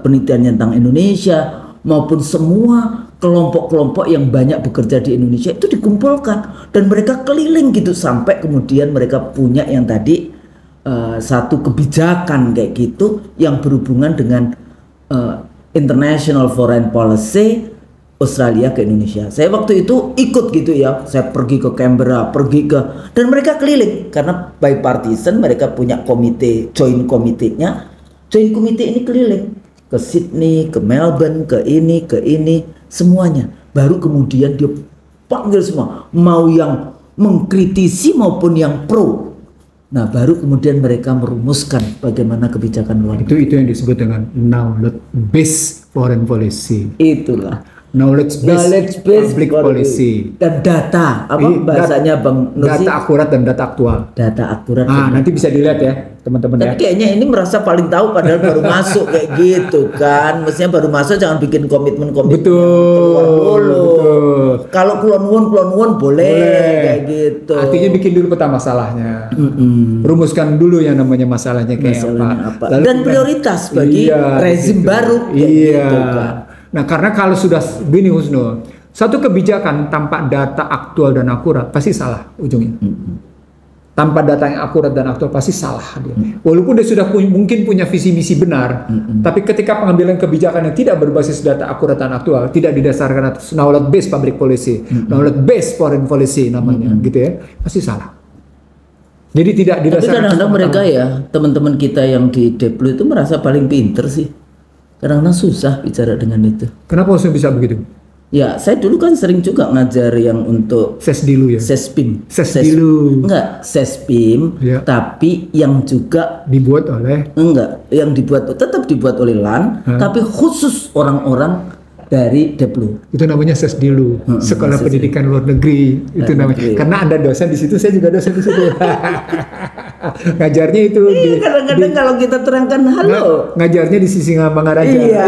penelitiannya tentang Indonesia, maupun semua kelompok-kelompok yang banyak bekerja di Indonesia itu dikumpulkan dan mereka keliling gitu sampai kemudian mereka punya yang tadi satu kebijakan kayak gitu yang berhubungan dengan international foreign policy Australia ke Indonesia. Saya waktu itu ikut gitu ya, saya pergi ke Canberra, dan mereka keliling karena bipartisan, mereka punya komite, joint committee-nya. Joint committee ini keliling ke Sydney, ke Melbourne, ke ini, semuanya. Baru kemudian dia panggil semua, mau yang mengkritisi maupun yang pro. Nah, baru kemudian mereka merumuskan bagaimana kebijakan luar negeri. Itu yang disebut dengan knowledge based foreign policy. Itulah. Knowledge based public policy dan data bahasanya Bang Nursi? Data akurat dan data aktual. Data akurat. Nanti bisa dilihat ya teman-teman ya. Tapi kayaknya ini merasa paling tahu padahal baru masuk kayak gitu kan. Mestinya baru masuk jangan bikin komitmen keluar dulu. Betul. Kalau kulon-won boleh kayak gitu. Artinya bikin dulu peta masalahnya. Rumuskan dulu yang namanya masalahnya kayak apa. Lalu dan prioritas bagi rezim baru kayak gitu kan. Nah, karena kalau sudah gini Husnul, satu kebijakan tanpa data aktual dan akurat pasti salah ujungnya. Tanpa data yang akurat dan aktual pasti salah dia. Walaupun dia sudah mungkin punya visi misi benar, tapi ketika pengambilan kebijakan yang tidak berbasis data akurat dan aktual, tidak didasarkan atas knowledge based public policy, knowledge based foreign policy namanya, gitu ya, pasti salah. Jadi tidak didasarkan. Tapi kadang-kadang mereka ya, teman-teman kita yang di Deplu itu merasa paling pinter sih. Kadang-kadang susah bicara dengan itu. Kenapa harus bisa begitu? Ya, saya dulu kan sering juga ngajar yang untuk Sesdilu ya? Sespim. Sesdilu. Enggak, Sespim, ya. Tapi yang juga dibuat oleh? Enggak, yang tetap dibuat oleh LAN, tapi khusus orang-orang dari Deplu. Itu namanya Sesdilu, Sekolah Pendidikan Luar Negeri. Itu namanya. Karena Anda dosen di situ, saya juga dosen di situ. Ngajarnya itu kadang-kadang kalau kita terangkan halo. Ngajarnya di Sisingamangaraja. Iya,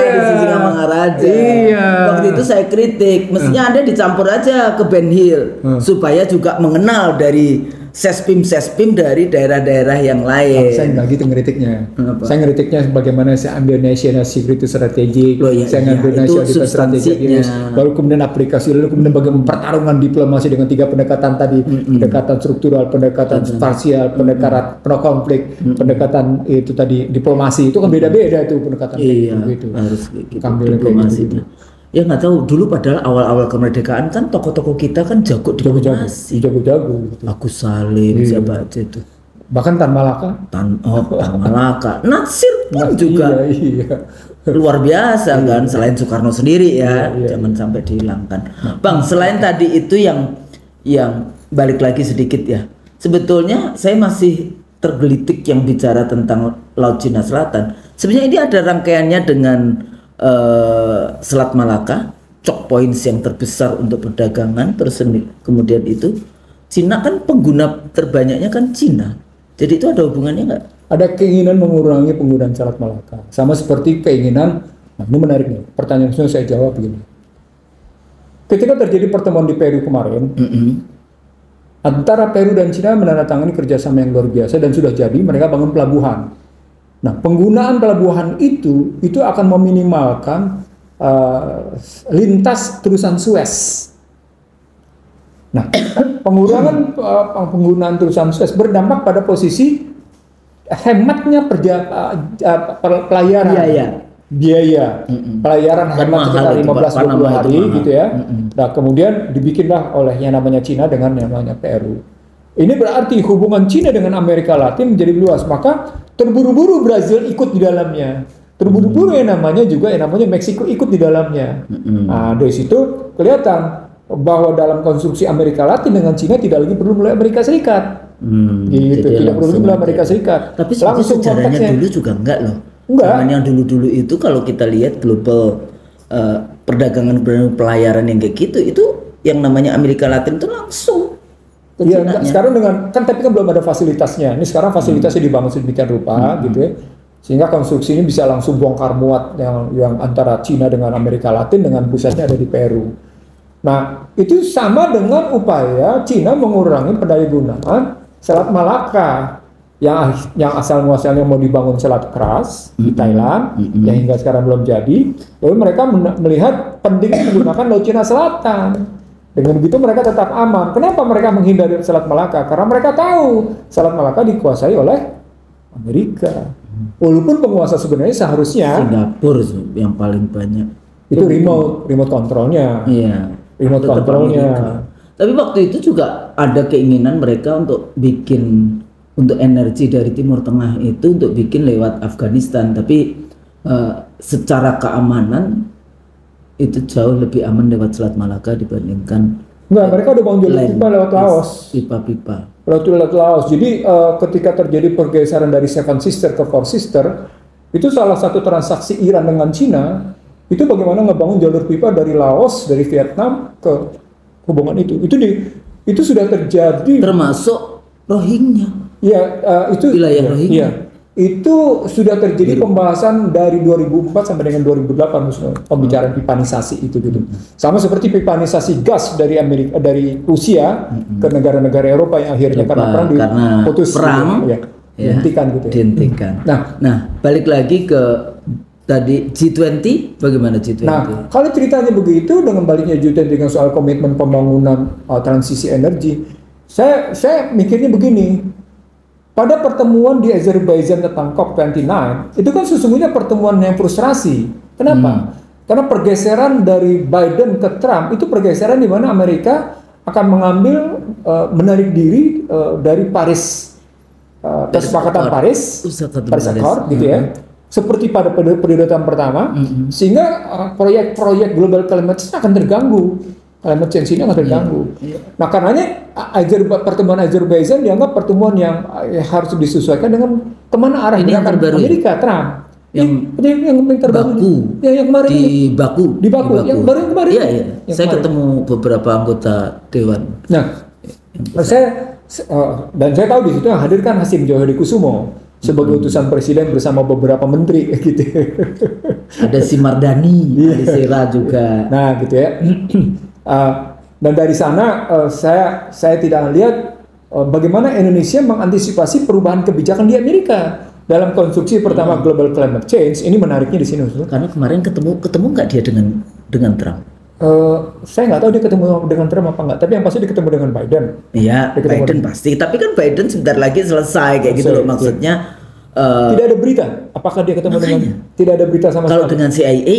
di Sisingamangaraja. Iya. Waktu itu saya kritik, mestinya Anda dicampur aja ke Ben Hill supaya juga mengenal dari Sespim dari daerah-daerah yang lain. Saya nggak gitu ngeritiknya. Saya ngeritiknya bagaimana saya ambil national security strategic, saya ngambil national defense strategic, baru kemudian aplikasi, lalu kemudian bagaimana pertarungan diplomasi dengan 3 pendekatan tadi, pendekatan struktural, pendekatan spasial, pendekatan pro konflik, pendekatan itu tadi diplomasi, itu kan beda-beda itu pendekatan gitu. Harus gitu. Diplomasi itu. Ya nggak tahu dulu padahal awal-awal kemerdekaan kan tokoh-tokoh kita kan jago diplomasi. Jago-jago. Agus Salim, siapa aja itu. Bahkan Tan Malaka. Tan Malaka. Natsir pun juga. Iya. Luar biasa kan, selain Soekarno sendiri ya. Jangan sampai dihilangkan. Bang, selain tadi itu yang balik lagi sedikit ya. Sebetulnya saya masih tergelitik yang bicara tentang Laut Cina Selatan. Sebenarnya ini ada rangkaiannya dengan Selat Malaka, choke points yang terbesar untuk perdagangan, terus kemudian itu Cina kan pengguna terbanyaknya kan Cina, jadi itu ada hubungannya nggak? Ada keinginan mengurangi penggunaan Selat Malaka, sama seperti keinginan. Nah, ini menarik nih, pertanyaan saya jawab begini. Ketika terjadi pertemuan di Peru kemarin, antara Peru dan Cina menandatangani kerjasama yang luar biasa dan sudah jadi mereka bangun pelabuhan. Nah, penggunaan pelabuhan itu akan meminimalkan lintas terusan Suez. Nah, penggunaan terusan Suez berdampak pada posisi hematnya pelayaran. Biaya pelayaran hemat sekitar 15-20 hari gitu ya. Nah, kemudian dibikinlah oleh yang namanya Cina dengan yang namanya Peru. Ini berarti hubungan Cina dengan Amerika Latin menjadi luas, maka terburu-buru Brazil ikut di dalamnya. Terburu-buru yang namanya Meksiko ikut di dalamnya. Nah, dari situ kelihatan bahwa dalam konstruksi Amerika Latin dengan Cina tidak lagi perlu melalui Amerika Serikat. Gitu, tidak perlu melalui Amerika Serikat. Tapi langsung sejarahnya dulu juga enggak loh. Enggak. Yang dulu-dulu itu kalau kita lihat global perdagangan pelayaran yang kayak gitu, itu yang namanya Amerika Latin itu langsung. Iya, sekarang tapi kan belum ada fasilitasnya. Ini sekarang fasilitasnya dibangun sedemikian rupa, gitu ya, sehingga konstruksi ini bisa langsung bongkar muat yang antara Cina dengan Amerika Latin dengan pusatnya ada di Peru. Nah, itu sama dengan upaya Cina mengurangi pendayagunaan Selat Malaka yang asal muasalnya mau dibangun selat keras di Thailand yang hingga sekarang belum jadi. Lalu mereka melihat penting menggunakan Laut Cina Selatan. Dengan begitu mereka tetap aman. Kenapa mereka menghindari Selat Malaka? Karena mereka tahu Selat Malaka dikuasai oleh Amerika. Walaupun penguasa sebenarnya seharusnya Singapura yang paling banyak. Itu remote kontrolnya. Iya. Remote kontrolnya. Tapi waktu itu juga ada keinginan mereka untuk bikin untuk energi dari Timur Tengah itu untuk bikin lewat Afghanistan. Tapi secara keamanan itu jauh lebih aman lewat Selat Malaka dibandingkan. Enggak, mereka udah bangun jalur pipa lewat Laos. Pipa-pipa. Lewat Laos. Jadi ketika terjadi pergeseran dari Seven Sister ke Four Sister, itu salah satu transaksi Iran dengan Cina, itu bagaimana ngebangun jalur pipa dari Laos, dari Vietnam ke hubungan itu. Itu sudah terjadi. Termasuk Rohingya. Ya, itu wilayah Rohingya. Iya. Itu sudah terjadi pembahasan dari 2004 sampai dengan 2008 misalnya, pembicaraan pipanisasi itu gitu. Sama seperti pipanisasi gas dari Rusia ke negara-negara Eropa yang akhirnya karena perang diputus perang gitu, dihentikan gitu. Dihentikan. Nah, balik lagi ke tadi G20, bagaimana G20? Nah, kalau ceritanya begitu dengan baliknya G20 dengan soal komitmen pembangunan transisi energi, saya mikirnya begini. Pada pertemuan di Azerbaijan tentang COP29, itu kan sesungguhnya pertemuan yang frustrasi. Kenapa? Karena pergeseran dari Biden ke Trump itu pergeseran di mana Amerika akan mengambil menarik diri dari Paris, kesepakatan Paris Accord gitu ya. Seperti pada periode yang pertama, sehingga proyek-proyek global climate change akan terganggu. Climate change ini akan terganggu. Nah, karenanya pertemuan Azerbaijan dianggap pertemuan yang harus disesuaikan dengan kemana arah gerakan Amerika, Trump. Yang terbaru. Baku. Yang kemarin di Baku. Yang baru kemarin. Iya. Saya ketemu beberapa anggota dewan. Nah, saya tahu di situ yang hadir kan Hasim Johari Kusumo sebagai utusan presiden bersama beberapa menteri gitu. Ada si Mardani, ada Sera juga. Nah, gitu ya. Dan dari sana saya tidak lihat bagaimana Indonesia mengantisipasi perubahan kebijakan di Amerika dalam konstruksi pertama global climate change. Ini menariknya di sini. Karena kemarin ketemu nggak dia dengan Trump? Saya nggak tahu dia ketemu dengan Trump apa nggak. Tapi yang pasti dia ketemu dengan Biden. Iya, Biden pasti. Tapi kan Biden sebentar lagi selesai kayak gitu loh maksudnya. Tidak ada berita. Apakah dia ketemu dengan? Tidak ada berita sama sekali. Kalau dengan CIA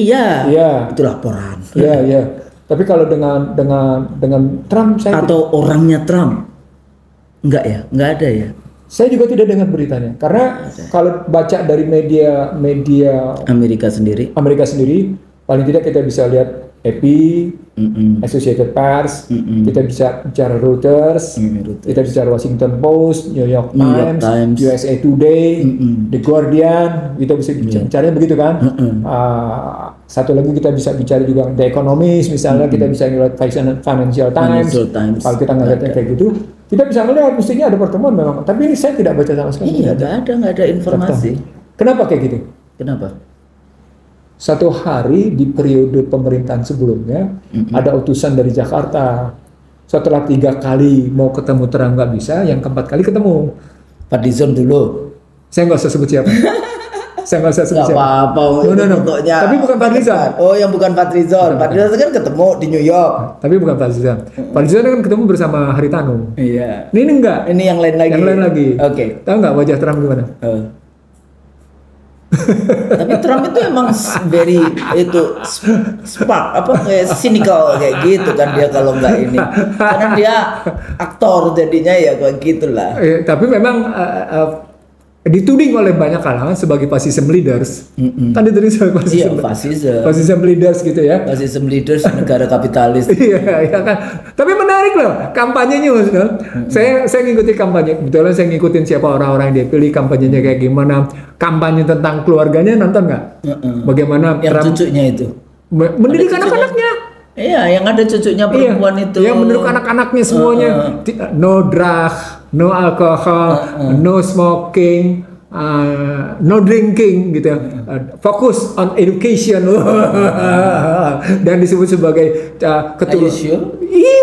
itu laporan. Iya. Tapi kalau dengan Trump saya atau orangnya Trump enggak ada ya. Saya juga tidak dengar beritanya karena kalau baca dari media Amerika sendiri paling tidak kita bisa lihat AP, Associated Press, kita bisa bicara Reuters, kita bicara Washington Post, New York Times, USA Today, The Guardian, kita bisa bicaranya begitu kan. Satu lagi kita bisa bicara juga The Economist, misalnya kita bisa ngeliat Financial Times. Kalau kita ngeliatnya kayak gitu, kita bisa ngeliat mestinya ada pertemuan memang. Tapi ini saya tidak baca sama sekali. Iya, nggak ada informasi. Kenapa kayak gitu? Kenapa? Satu hari di periode pemerintahan sebelumnya ada utusan dari Jakarta. Setelah 3 kali mau ketemu Trump nggak bisa, yang keempat kali ketemu. Fadlizon dulu. Saya nggak usah sebut siapa. Saya nggak usah sebut siapa. Apa-apa. No. Tapi bukan Fadlizon. Oh, yang bukan Fadlizon. Fadlizon kan ketemu di New York. Tapi bukan Fadlizon. Fadlizon kan ketemu bersama Haritanu. Iya. Ini enggak. Ini yang lain lagi. Yang lain lagi. Oke. Tahu nggak wajah Trump gimana? Tapi Trump itu emang very itu kayak cynical kayak gitu kan dia kalau nggak ini karena dia aktor jadinya ya kayak gitulah. Tapi memang dituding oleh banyak kalangan sebagai fascism leaders. Kan dituding sebagai fascism leaders gitu ya. Fascism leaders negara kapitalis. Iya kan. Tapi menarik loh kampanyenya Mas. Saya ngikutin kampanye. Kebetulan saya ngikutin siapa orang-orang yang dipilih, kampanyenya kayak gimana. Kampanye tentang keluarganya nonton nggak? Bagaimana yang Trump cucunya itu mendidik anak-anaknya. Iya, yang ada cucunya perempuan itu. Yang mendidik anak-anaknya semuanya. No drug, no alcohol, no smoking, no drinking gitu ya, fokus on education dan disebut sebagai ketua. Iya.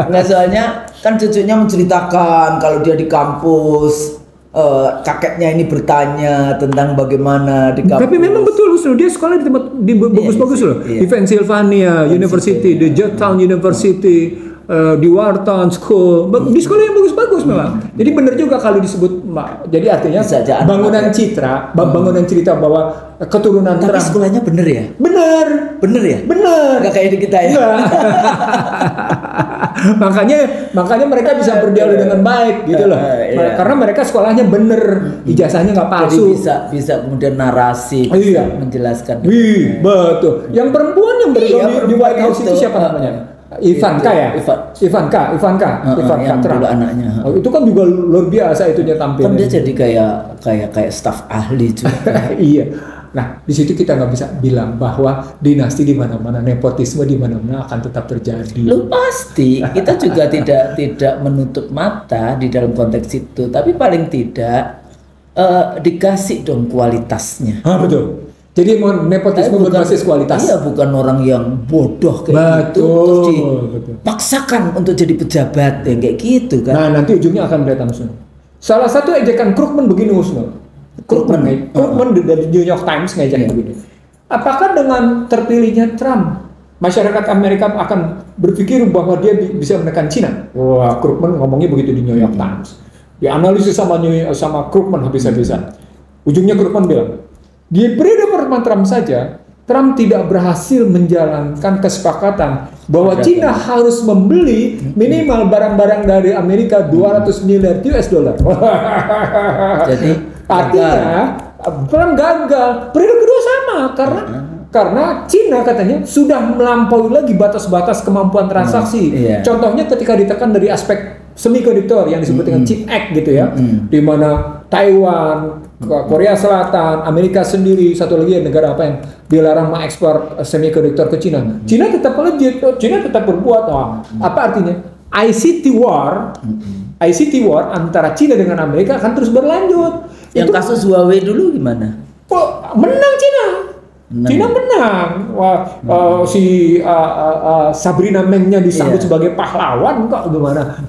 Nggak, soalnya kan cucunya menceritakan kalau dia di kampus, kakeknya ini bertanya tentang bagaimana di kampus. Tapi memang betul loh, dia sekolah di tempat bagus-bagus loh, di Pennsylvania University, di Georgetown University, di Wharton School, di sekolah yang bagus-bagus memang. Jadi benar juga kalau disebut, jadi artinya bangunan citra, bangunan cerita bahwa keturunan Tapi Trump. sekolahnya bener ya? Bener ya? Bener. Gak kayak di kita ya? makanya mereka bisa berdialog dengan baik gitu loh. Karena mereka sekolahnya bener, ijazahnya nggak palsu. Jadi bisa kemudian narasi, menjelaskan. Betul. Yang perempuan yang di White House itu siapa namanya? Ivanka ya? Ivanka Trump. Anaknya. Itu kan juga luar biasa itunya tampilnya. Kan dia jadi kayak staf ahli juga. Iya. Nah, di situ kita nggak bisa bilang bahwa dinasti di mana-mana, nepotisme di mana-mana akan tetap terjadi. Lu pasti, kita juga tidak menutup mata di dalam konteks itu, tapi paling tidak dikasih dong kualitasnya. Betul. Jadi nepotisme berbasis kualitas. Iya, bukan orang yang bodoh kayak gitu terus dipaksakan untuk jadi pejabat yang kayak gitu kan. Nah, nanti ujungnya akan kelihatan Husnul. Salah satu ejekan Krugman begini Husnul. Krugman dari New York Times ngejek begini. Apakah dengan terpilihnya Trump, masyarakat Amerika akan berpikir bahwa dia bisa menekan Cina? Wah, Krugman ngomongnya begitu di New York Times. Dianalisis sama Krugman habis-habisan. Ujungnya Krugman bilang, di periode pertama Trump saja, Trump tidak berhasil menjalankan kesepakatan bahwa Cina harus membeli minimal barang-barang dari Amerika 200 miliar US dollar. Jadi artinya Trump gagal. Periode kedua sama karena Cina katanya sudah melampaui lagi batas-batas kemampuan transaksi. Contohnya ketika ditekan dari aspek semikonduktor yang disebut dengan Chip Act gitu ya, di mana Taiwan, Korea Selatan, Amerika sendiri, satu lagi negara apa yang dilarang mengekspor semikonduktor ke Cina. Cina tetap legit, Cina tetap berbuat. Apa artinya? ICT war antara Cina dengan Amerika akan terus berlanjut. Yang kasus Huawei dulu gimana? Menang Cina. Cina menang. Sabrina Meng-nya disambut sebagai pahlawan kok gimana?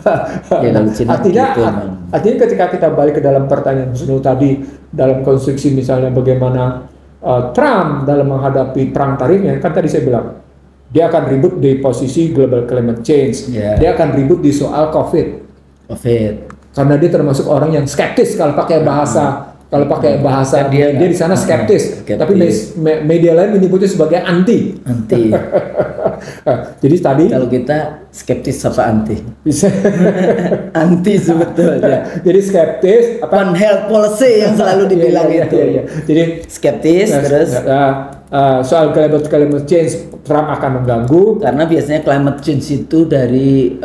Artinya ketika kita balik ke dalam pertanyaan Husnul tadi, dalam konstruksi misalnya bagaimana Trump dalam menghadapi perang tarifnya, kan tadi saya bilang dia akan ribut di posisi global climate change, dia akan ribut di soal COVID. Karena dia termasuk orang yang skeptis kalau pakai bahasa. Dia di sana skeptis. Tapi media lain menyebutnya sebagai anti. Jadi tadi kalau kita skeptis apa anti? Bisa anti sebetulnya. Jadi skeptis One Health policy yang selalu dibilang itu. Jadi skeptis terus soal climate change Trump akan mengganggu karena biasanya climate change itu dari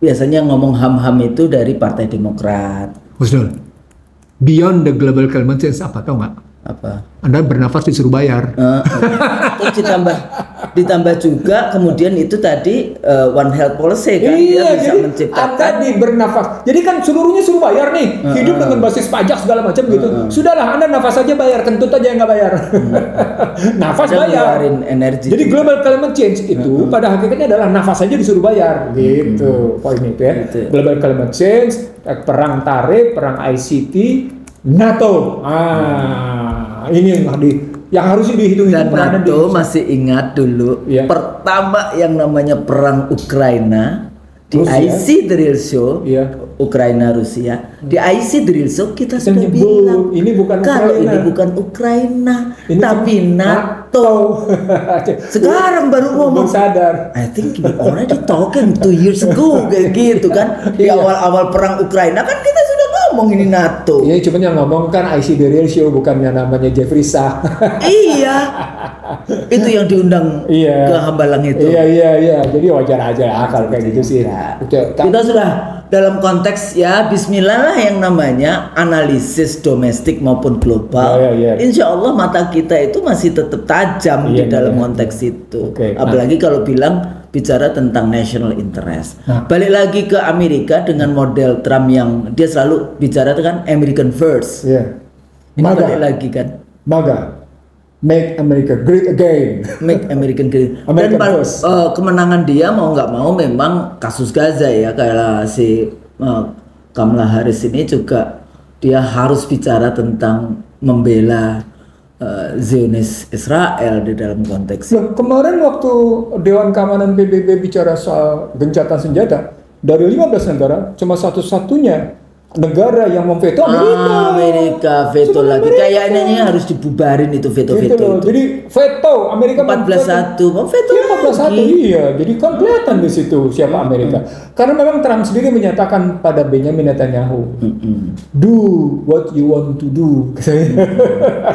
biasanya ngomong ham-ham itu dari Partai Demokrat. Husnul, beyond the global climate change apa tau nggak? Apa? Anda bernafas disuruh bayar. Terus ditambah juga kemudian itu tadi One Health policy kan, dia bisa menciptakan. Anda bernafas. Jadi kan seluruhnya suruh bayar nih, hidup dengan basis pajak segala macam gitu. Sudahlah, Anda nafas aja bayar, kentut aja yang nggak bayar. Nafas bayar. Energi. Jadi global climate change itu pada hakikatnya adalah nafas aja disuruh bayar. Gitu poin itu ya. Global climate change, perang tarif, perang ICT, NATO. Ini yang harus dihitung. Dan NATO masih ingat dulu pertama yang namanya perang Ukraina di IC The Real Show, Ukraina Rusia di IC The Real Show kita sudah bilang ini bukan kalau ini bukan Ukraina tapi NATO. Sekarang baru ngomong sadar. I think we already talking 2 years ago kayak gitu kan. Di awal-awal perang Ukraina kan kita sudah ngomong ini NATO. Iya, cuman yang ngomong kan IC The Real Show, bukan yang namanya Jeffrey Sah. Iya. Itu yang diundang ke Hambalang itu. Iya. Jadi wajar aja kalau kayak gitu sih. Kita sudah dalam konteks bismillah lah yang namanya analisis domestik maupun global. Insya Allah mata kita itu masih tetap tajam di dalam konteks itu. Apalagi kalau bilang bicara tentang national interest. Balik lagi ke Amerika dengan model Trump yang dia selalu bicara dengan American first. Ini balik lagi kan. MAGA. Make America Great Again. Make American Great. American Dan first. Kemenangan dia mau nggak mau memang kasus Gaza ya, kayak si Kamala Harris ini juga dia harus bicara tentang membela Zionis Israel di dalam konteks. Kemarin waktu Dewan Keamanan PBB bicara soal gencatan senjata, dari 15 negara cuma satu-satunya negara yang memveto Amerika veto lagi. Kayaknya harus dibubarin itu veto-veto itu. Jadi veto Amerika 14-1 veto lagi. Iya, jadi kan kelihatan di situ siapa Amerika. Karena memang Trump sendiri menyatakan pada Benjamin Netanyahu, do what you want to do.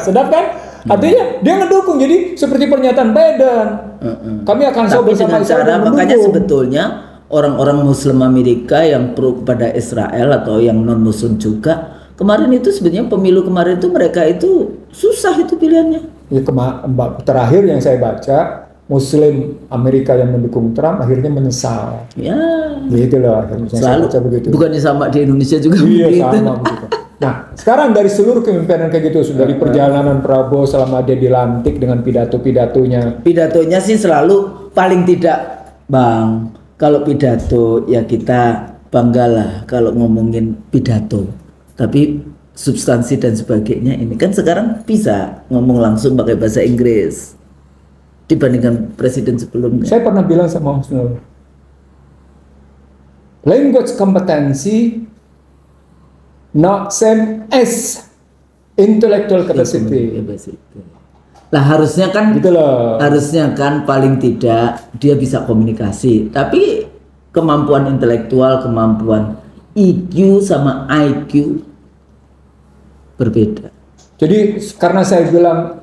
Sedap kan? Artinya dia ngedukung, jadi seperti pernyataan Biden. Kami akan bersama Israel. Makanya sebetulnya orang-orang Muslim Amerika yang pro kepada Israel atau yang non Muslim juga kemarin itu sebenarnya pemilu kemarin itu mereka itu susah itu pilihannya. Ya, terakhir yang saya baca Muslim Amerika yang mendukung Trump akhirnya menyesal. Ya. Gitu loh. Selalu begitu. Bukannya sama di Indonesia juga begitu. Iya sama begitu. Nah sekarang dari seluruh kepemimpinan kayak gitu, dari perjalanan Prabowo selama dia dilantik dengan pidato-pidatonya. Pidatonya sih selalu paling tidak Bang. Kalau pidato ya kita banggalah kalau ngomongin pidato, tapi substansi dan sebagainya ini kan sekarang bisa ngomong langsung pakai bahasa Inggris dibandingkan presiden sebelumnya. Saya pernah bilang sama Husnul, language competency not same as intellectual capacity. Lah harusnya kan gitu loh. Harusnya kan paling tidak dia bisa komunikasi, tapi kemampuan intelektual, kemampuan EQ sama IQ berbeda. Jadi karena saya bilang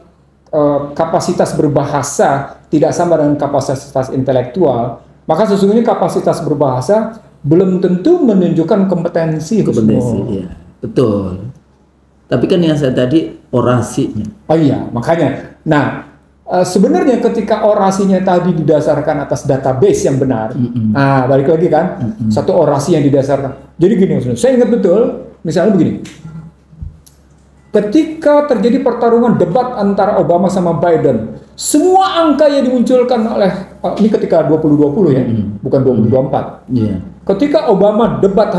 kapasitas berbahasa tidak sama dengan kapasitas intelektual, maka sesungguhnya kapasitas berbahasa belum tentu menunjukkan kompetensi. Iya, betul. Tapi kan yang saya tadi orasinya. Oh iya, makanya. Nah, sebenarnya ketika orasinya tadi didasarkan atas database yang benar, nah balik lagi kan, satu orasi yang didasarkan. Jadi gini, saya ingat betul, misalnya begini. Ketika terjadi pertarungan debat antara Obama sama Biden, semua angka yang dimunculkan oleh ini ketika 2020 ya, bukan 2024. Yeah. Ketika Obama debat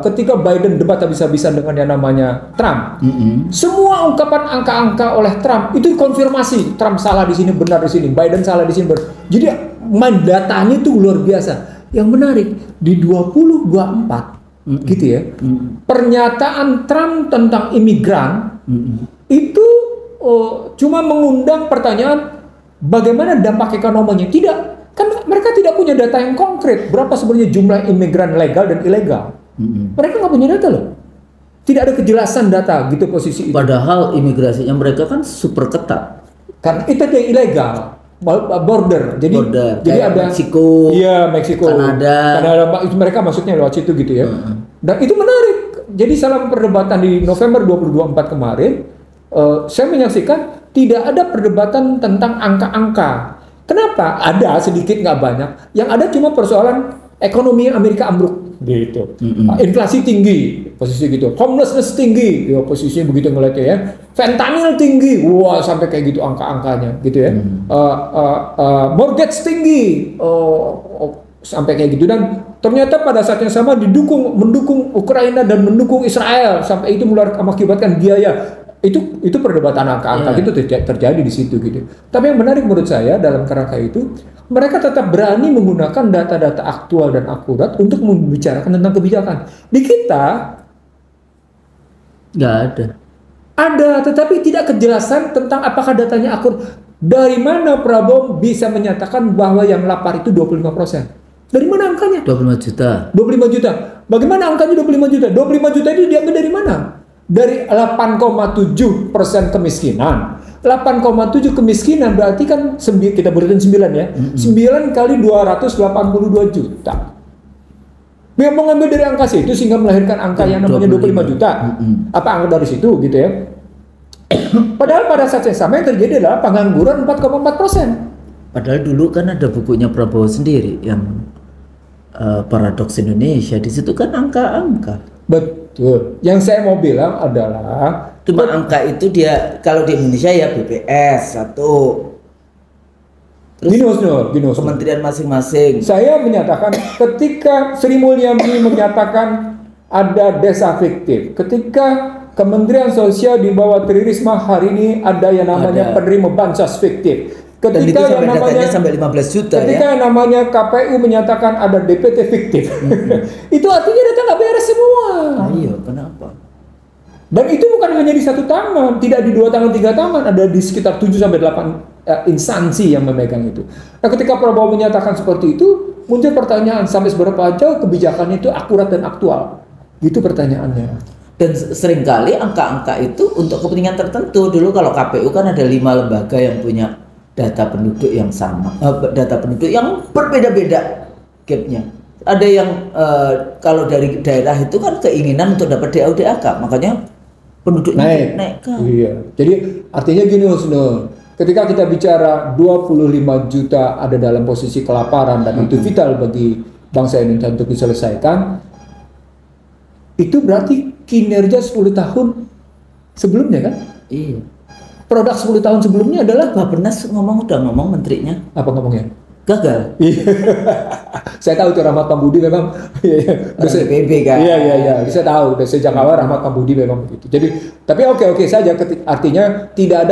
ketika Biden debat habis-habisan dengan yang namanya Trump, semua ungkapan angka-angka oleh Trump itu konfirmasi. Trump salah di sini, benar di sini, Biden salah di sini, benar. Jadi datanya itu luar biasa. Yang menarik di 2024 gitu ya, pernyataan Trump tentang imigran itu cuma mengundang pertanyaan bagaimana dampak ekonominya. Tidak, kan mereka tidak punya data yang konkret berapa sebenarnya jumlah imigran legal dan ilegal. Mereka nggak punya data loh, tidak ada kejelasan data gitu posisi itu. Padahal imigrasinya mereka kan super ketat, karena itu yang ilegal. Border, jadi ada Meksiko, iya Meksiko, Kanada itu mereka masuknya lewat situ gitu ya. Dan itu menarik. Jadi dalam perdebatan di November 2024 kemarin, saya menyaksikan tidak ada perdebatan tentang angka-angka. Kenapa? Ada sedikit nggak banyak. Yang ada cuma persoalan ekonomi Amerika ambruk gitu. Inflasi tinggi, posisi gitu. Homelessness tinggi, ya posisinya begitu ngeliatnya ya. Fentanyl tinggi, wah sampai kayak gitu angka-angkanya gitu ya. Mortgage tinggi, sampai kayak gitu. Dan ternyata pada saat yang sama mendukung Ukraina dan mendukung Israel, sampai itu mengakibatkan biaya. Itu perdebatan angka-angka gitu terjadi di situ gitu. Tapi yang menarik menurut saya dalam kerangka itu, mereka tetap berani menggunakan data-data aktual dan akurat untuk membicarakan tentang kebijakan. Di kita nggak ada. Ada, tetapi tidak kejelasan tentang apakah datanya akurat. Dari mana Prabowo bisa menyatakan bahwa yang lapar itu 25%? Dari mana angkanya? 25 juta. 25 juta. Bagaimana angkanya 25 juta? 25 juta itu diambil dari mana? Dari 8,7% kemiskinan. 8,7 kemiskinan berarti kan kita berikan 9 ya. 9 kali 282 juta. Dia mau ngambil dari angka situ sehingga melahirkan angka yang namanya 25 juta. Apa angka dari situ gitu ya. Padahal pada saat yang sama yang terjadi adalah pengangguran 4,4%. Padahal dulu kan ada bukunya Prabowo sendiri yang Paradoks Indonesia. Di situ kan angka-angka. Betul. Yang saya mau bilang adalah cuma angka itu dia kalau di Indonesia ya BPS satu. Terus gini, kementerian masing-masing. Saya menyatakan ketika Sri Mulyani menyatakan ada desa fiktif, ketika Kementerian Sosial di bawah Tri Risma hari ini ada yang namanya penerima bansos fiktif. Ketika yang namanya sampai 15 juta ketika yang namanya KPU menyatakan ada DPT fiktif, itu artinya data nggak beres semua. Iya, kenapa? Dan itu bukan hanya di satu tangan, tidak di 2 tangan, 3 tangan, ada di sekitar 7 sampai 8 instansi yang memegang itu. Nah, ketika Prabowo menyatakan seperti itu, muncul pertanyaan sampai seberapa jauh kebijakan itu akurat dan aktual. Itu pertanyaannya. Dan seringkali angka-angka itu untuk kepentingan tertentu. Dulu kalau KPU kan ada 5 lembaga yang punya data penduduk yang sama, data penduduk yang berbeda-beda gapnya. Ada yang kalau dari daerah itu kan keinginan untuk dapat DAU DAK, makanya penduduknya naik kan. Iya. Jadi artinya gini Husnul, ketika kita bicara 25 juta ada dalam posisi kelaparan dan itu vital bagi bangsa Indonesia untuk diselesaikan, itu berarti kinerja 10 tahun sebelumnya kan? Iya. Produk 10 tahun sebelumnya adalah Bappenas udah ngomong menterinya. Apa ngomongnya? Gagal. Saya tahu itu Rahmat Pambudi memang dosen PB kan. Iya. Saya tahu sejak awal Rahmat Pambudi memang begitu. Jadi tapi oke saja, artinya tidak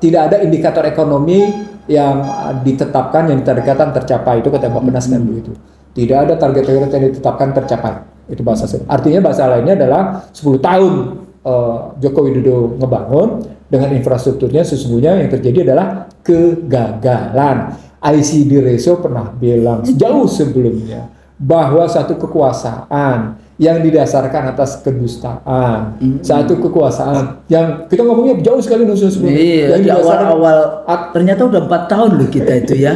ada indikator ekonomi yang ditetapkan yang ditargetkan tercapai, itu kata Bappenas kan begitu. Tidak ada target yang ditetapkan tercapai. Itu bahasa saya. Artinya bahasa lainnya adalah 10 tahun Joko Widodo ngebangun dengan infrastrukturnya, sesungguhnya yang terjadi adalah kegagalan. ICD ratio pernah bilang jauh sebelumnya bahwa satu kekuasaan yang didasarkan atas kedustaan, satu kekuasaan yang kita ngomongnya jauh sekali sebelumnya. Yang di awal-awal ternyata udah 4 tahun loh kita itu ya.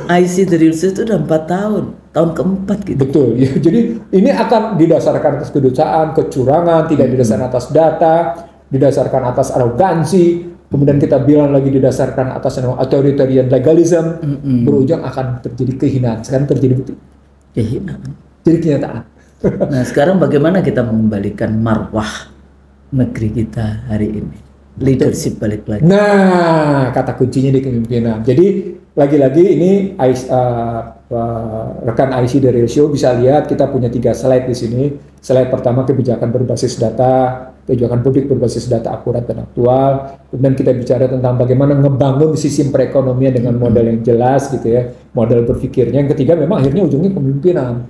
ICD ratio itu udah 4 tahun keempat gitu. Betul. Ya, jadi ini akan didasarkan atas kedustaan, kecurangan, tidak didasarkan atas data, didasarkan atas arogansi. Kemudian kita bilang lagi didasarkan atas authoritarian legalism, berujung akan terjadi kehinaan. Sekarang terjadi kehinaan. Jadi kenyataan. Nah, sekarang bagaimana kita mengembalikan marwah negeri kita hari ini? Leadership balik lagi. Nah, kata kuncinya di kepemimpinan. Jadi lagi-lagi ini rekan ICD ratio bisa lihat kita punya 3 slide di sini. Slide pertama kebijakan berbasis data, kebijakan publik berbasis data akurat dan aktual. Kemudian kita bicara tentang bagaimana ngebangun sistem perekonomian dengan model yang jelas gitu ya, model berpikirnya. Yang ketiga memang akhirnya ujungnya kepemimpinan.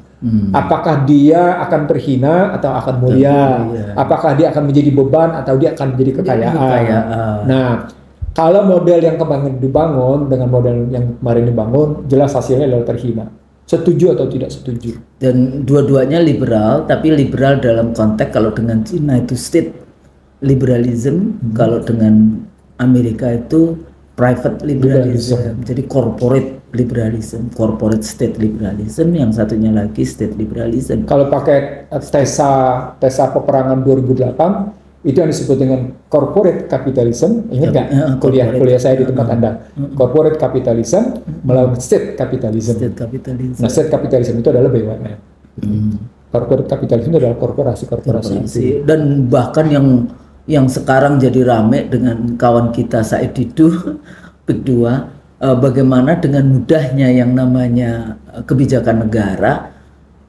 Apakah dia akan terhina atau akan mulia? Apakah dia akan menjadi beban atau dia akan menjadi kekayaan? Nah, kalau model yang kemarin dibangun dengan model yang kemarin dibangun, jelas hasilnya adalah terhina. Setuju atau tidak setuju? Dan dua-duanya liberal, tapi liberal dalam konteks kalau dengan Cina itu state liberalism, kalau dengan Amerika itu private liberalism. Jadi corporate liberalism, corporate state liberalism, yang satunya lagi state liberalism. Kalau pakai tesa peperangan 2008, itu yang disebut dengan corporate capitalism. Ingat nggak kuliah saya di tempat Anda? Corporate capitalism melawan state capitalism. Nah, state capitalism itu adalah BUMN. Corporate capitalism itu adalah korporasi. Dan bahkan yang sekarang jadi rame dengan kawan kita Said Didu, Big 2, bagaimana dengan mudahnya yang namanya kebijakan negara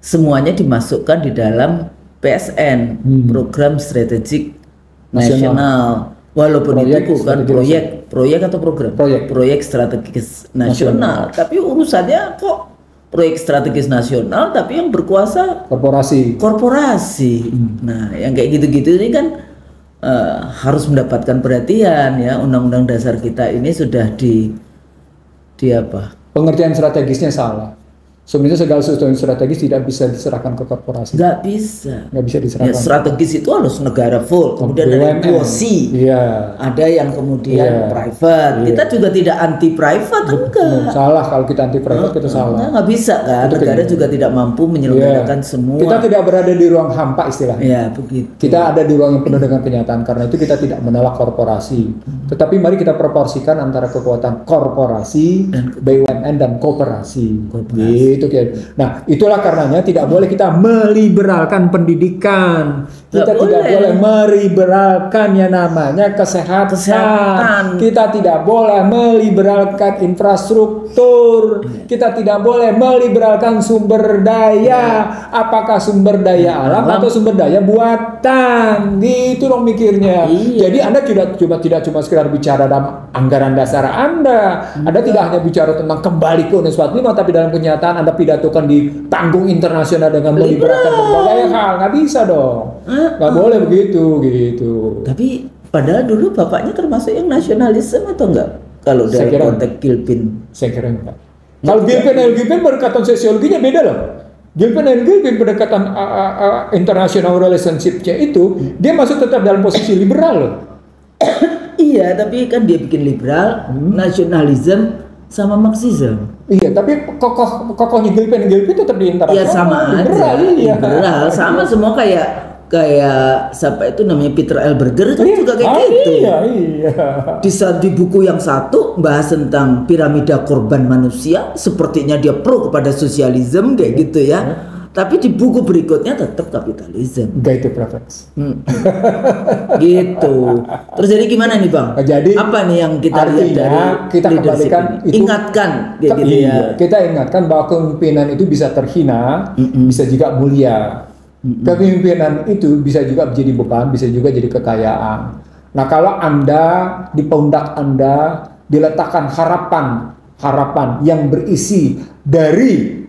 semuanya dimasukkan di dalam PSN, program strategik nasional. Walaupun itu bukan proyek atau program, proyek strategis nasional. Tapi urusannya kok proyek strategis nasional, tapi yang berkuasa korporasi. Nah, yang kayak gitu-gitu ini kan harus mendapatkan perhatian ya. Undang-undang dasar kita ini sudah di apa? Pengertian strategisnya salah. Sebenarnya segala sesuatu yang strategis tidak bisa diserahkan ke korporasi. Nggak bisa diserahkan. Ya, strategis itu harus negara full. Kemudian ada quasi. Ada yang kemudian private. Kita juga tidak anti private, enggak. Salah kalau kita anti private kita salah. Nggak bisa kan. Negara juga tidak mampu menyelenggarakan semua. Kita tidak berada di ruang hampa istilahnya. Ya begitu. Kita ada di ruang yang penuh dengan kenyataan. Karena itu kita tidak menolak korporasi. Tetapi mari kita proporsikan antara kekuatan korporasi, BUMN dan koperasi. Gitu kan. Nah, itulah karenanya tidak boleh kita meliberalkan pendidikan. Kita tidak boleh meliberalkan yang namanya kesehatan. Kita tidak boleh meliberalkan infrastruktur. Kita tidak boleh meliberalkan sumber daya. Apakah sumber daya alam atau sumber daya buatan? Gitu dong mikirnya. Jadi Anda tidak cuma sekedar bicara dalam anggaran dasar Anda. Anda tidak hanya bicara tentang kembali ke Unes 45, tapi dalam kenyataan Anda pidatokan di panggung internasional dengan meliberalkan berbagai hal. Nggak bisa dong. Nggak boleh begitu gitu. Tapi padahal dulu bapaknya termasuk yang nasionalisme atau enggak? Kalau dari konteks Gilpin, saya kira enggak. Kalau Gilpin pendekatan sosiologinya beda loh. Gilpin pendekatan international relationship-nya itu dia masuk tetap dalam posisi liberal loh. Iya, tapi kan dia bikin liberal, nasionalisme sama Marxisme. Iya, tapi kokohnya Gilpin tetap di internasional. Iya sama liberal, aja. Liberal sama semua kayak siapa itu namanya Peter L. Berger kan juga kayak gitu. Iya. Di buku yang satu bahas tentang piramida korban manusia, sepertinya dia pro kepada sosialisme kayak gitu ya. Tapi di buku berikutnya tetap kapitalisme. Enggak, itu preference. Gitu. Terus jadi gimana nih Bang? Jadi apa nih yang kita lihat dari kita kembalikan itu, ingatkan gitu ya. Kita ingatkan bahwa kepemimpinan itu bisa terhina, bisa juga mulia. Kepemimpinan itu bisa juga menjadi beban, bisa juga jadi kekayaan. Nah, kalau Anda di pundak Anda diletakkan harapan yang berisi dari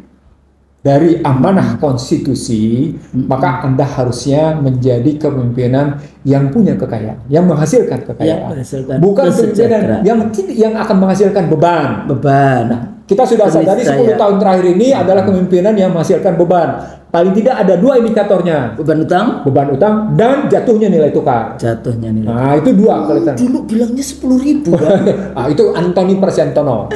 amanah konstitusi, maka Anda harusnya menjadi kepemimpinan yang punya kekayaan, yang menghasilkan kekayaan. Bukan kepemimpinan yang akan menghasilkan beban. Nah, kita sudah sadari 10 tahun terakhir ini adalah kepemimpinan yang menghasilkan beban. Paling tidak ada 2 indikatornya. Beban utang dan jatuhnya nilai tukar. Nah, itu 2 kelihatan. Dulu bilangnya 10.000 kan. Ah, itu Anthony Prasentono.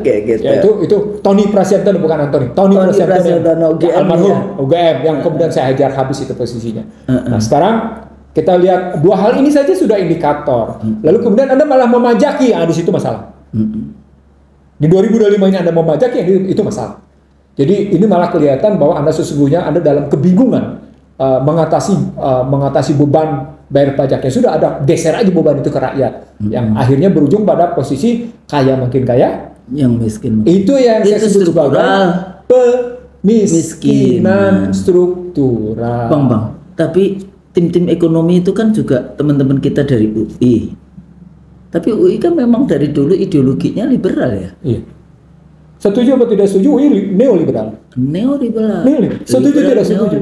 Kayak gitu. Ya, itu Tony Prasentono, bukan Anthony. Tony Prasentono almarhum UGM yang kemudian saya hajar habis itu posisinya. Nah, sekarang kita lihat 2 hal ini saja sudah indikator. Lalu kemudian Anda malah memajaki, di situ masalah. Di 2025 ini Anda memajaki, itu masalah. Jadi ini malah kelihatan bahwa Anda sesungguhnya Anda dalam kebingungan mengatasi beban bayar pajaknya. Sudah ada, geser aja beban itu ke rakyat. Yang akhirnya berujung pada posisi kaya makin kaya, yang miskin. Itu yang saya sebut sebagai pemiskinan struktural. Bang. Tapi tim-tim ekonomi itu kan juga teman-teman kita dari UI. Tapi UI kan memang dari dulu ideologinya liberal ya. Iya. Setuju atau tidak setuju? UI neoliberal. Setuju tidak setuju?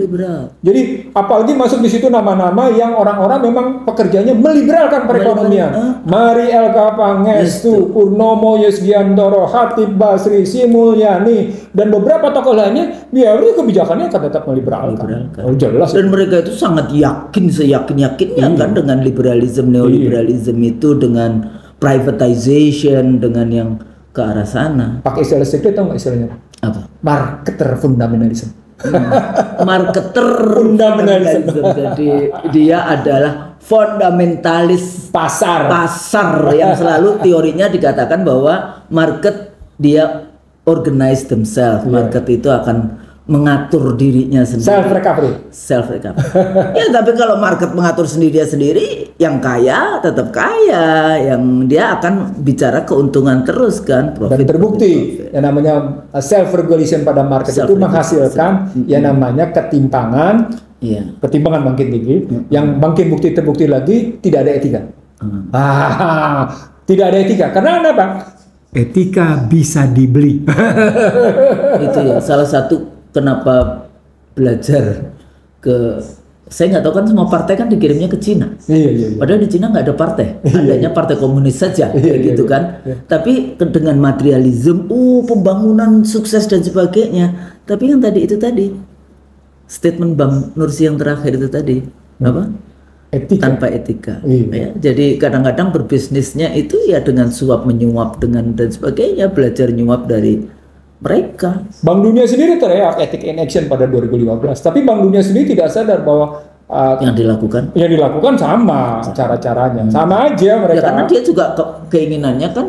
Jadi apalagi masuk di situ nama-nama yang orang-orang memang pekerjaannya meliberalkan perekonomian. Mari LK Pangestu, Purnomo Yusgiantoro, Hatib Basri, Simulyani, dan beberapa tokoh lainnya, biarnya kebijakannya akan tetap meliberalkan. Oh, jelas. Dan mereka itu sangat yakin, seyakin-yakinnya kan dengan liberalisme, neoliberalisme itu, dengan privatization, dengan yang ke arah sana. Pakai istilah sekret atau nggak istilahnya? Apa? Marketer fundamentalism. Marketer fundamentalism. Jadi dia adalah fundamentalis pasar yang selalu teorinya dikatakan bahwa market dia organize themselves. Market itu akan mengatur dirinya sendiri. Self recovery. Ya, tapi kalau market mengatur sendiri, yang kaya tetap kaya, yang dia akan bicara keuntungan terus kan. Dan terbukti yang namanya self regulation pada market itu menghasilkan yang namanya ketimpangan. Ketimpangan makin tinggi, yang makin terbukti lagi tidak ada etika. Tidak ada etika. Karena apa? Etika bisa dibeli. Itu ya salah satu kenapa belajar ke, saya nggak tahu kan, semua partai kan dikirimnya ke Cina. Iya. Padahal di Cina nggak ada partai, adanya partai komunis saja, gitu kan. Tapi dengan materialisme, pembangunan sukses dan sebagainya. Tapi yang tadi statement Bang Nursi yang terakhir itu tadi, apa? Etika. Tanpa etika. Ya, jadi kadang-kadang berbisnisnya itu ya dengan suap menyuap dan sebagainya, belajar nyuap dari mereka. Bank Dunia sendiri teriak ethic in action pada 2015, tapi Bank Dunia sendiri tidak sadar bahwa yang dilakukan sama cara-caranya, sama aja mereka. Ya, karena dia juga keinginannya kan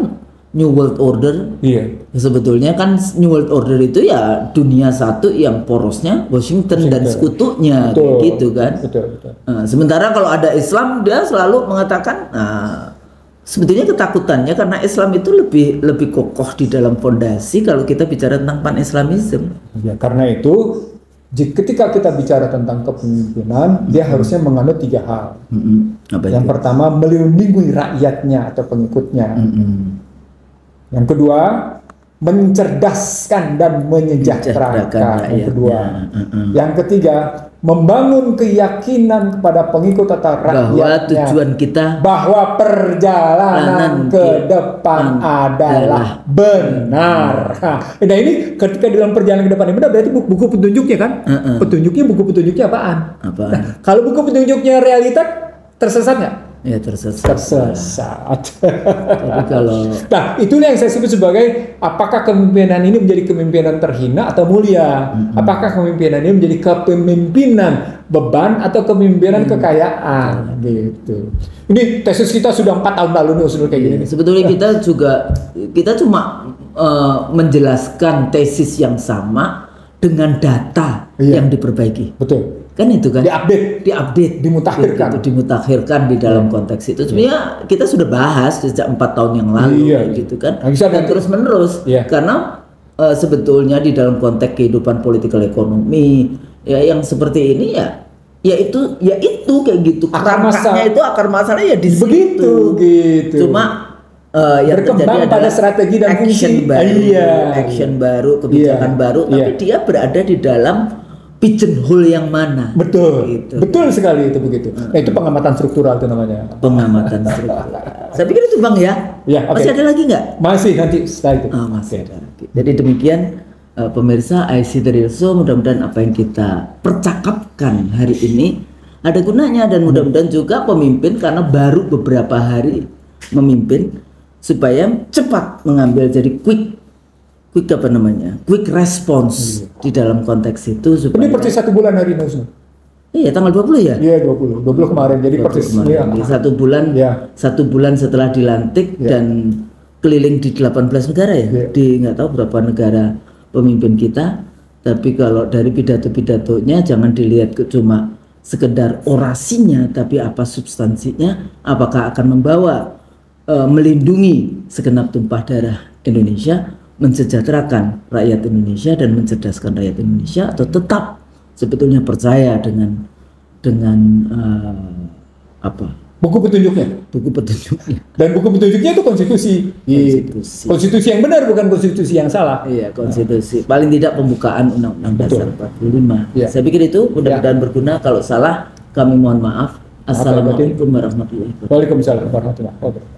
New World Order. Iya. Sebetulnya kan New World Order itu ya dunia satu yang porosnya Washington dan sekutunya, gitu kan. Betul. Nah, sementara kalau ada Islam dia selalu mengatakan, sebetulnya ketakutannya karena Islam itu lebih kokoh di dalam fondasi kalau kita bicara tentang pan-Islamism. Ya, karena itu ketika kita bicara tentang kepemimpinan, dia harusnya menganut 3 hal. Yang pertama, melindungi rakyatnya atau pengikutnya. Yang kedua, mencerdaskan dan menyejahterakan. Yang kedua. Yang ketiga, membangun keyakinan kepada pengikut atau rakyatnya bahwa tujuan kita, bahwa perjalanan ke depan adalah benar. Nah ini ketika di dalam perjalanan ke depan ini benar, berarti buku petunjuknya kan? Buku petunjuknya apaan? Nah, kalau buku petunjuknya realita, tersesat nggak? Ya tersesat. Tapi kalau itulah yang saya sebut sebagai apakah kepemimpinan ini menjadi kepemimpinan terhina atau mulia? Apakah kepemimpinan ini menjadi kepemimpinan beban atau kepemimpinan kekayaan? Gitu. Ini tesis kita sudah 4 tahun lalu nih usul kayak gini. Sebetulnya kita cuma menjelaskan tesis yang sama dengan data yang diperbaiki. Betul. Kan itu kan diupdate, dimutakhirkan di dalam konteks itu. Sebenarnya kita sudah bahas sejak 4 tahun yang lalu, gitu kan, dan terus menerus karena sebetulnya di dalam konteks kehidupan politikal ekonomi ya yang seperti ini ya itu kayak gitu, akar masalahnya ya di situ gitu. Cuma yang berkembang pada strategi dan fungsi action baru, kebijakan baru, tapi dia berada di dalam pigeonhole yang mana? Betul, gitu. Betul sekali itu begitu. Nah itu pengamatan struktural itu namanya. Pengamatan struktural. Saya pikir itu Bang ya. Masih ada lagi nggak? Masih nanti setelah itu. Masih ada lagi. Jadi demikian pemirsa IC The Real Show, mudah-mudahan apa yang kita percakapkan hari ini ada gunanya dan mudah-mudahan juga pemimpin karena baru beberapa hari memimpin supaya cepat mengambil jadi quick response di dalam konteks itu supaya ini persis 1 bulan hari ini. Iya tanggal 20 ya? Iya 20 kemarin jadi persis kemarin. Ya. 1 bulan setelah dilantik dan keliling di 18 negara ya. Di nggak tahu berapa negara pemimpin kita, tapi kalau dari pidato-pidatonya jangan dilihat cuma sekedar orasinya, tapi apa substansinya, apakah akan membawa melindungi segenap tumpah darah Indonesia, mensejahterakan rakyat Indonesia dan mencerdaskan rakyat Indonesia, atau tetap sebetulnya percaya dengan buku petunjuknya dan buku petunjuknya itu konstitusi yang benar, bukan konstitusi yang salah. Iya, konstitusi paling tidak pembukaan Undang-Undang Dasar 45. Saya pikir itu mudah-mudahan berguna. Kalau salah kami mohon maaf. Assalamualaikum warahmatullahi wabarakatuh. Waalaikumsalam warahmatullahi wabarakatuh.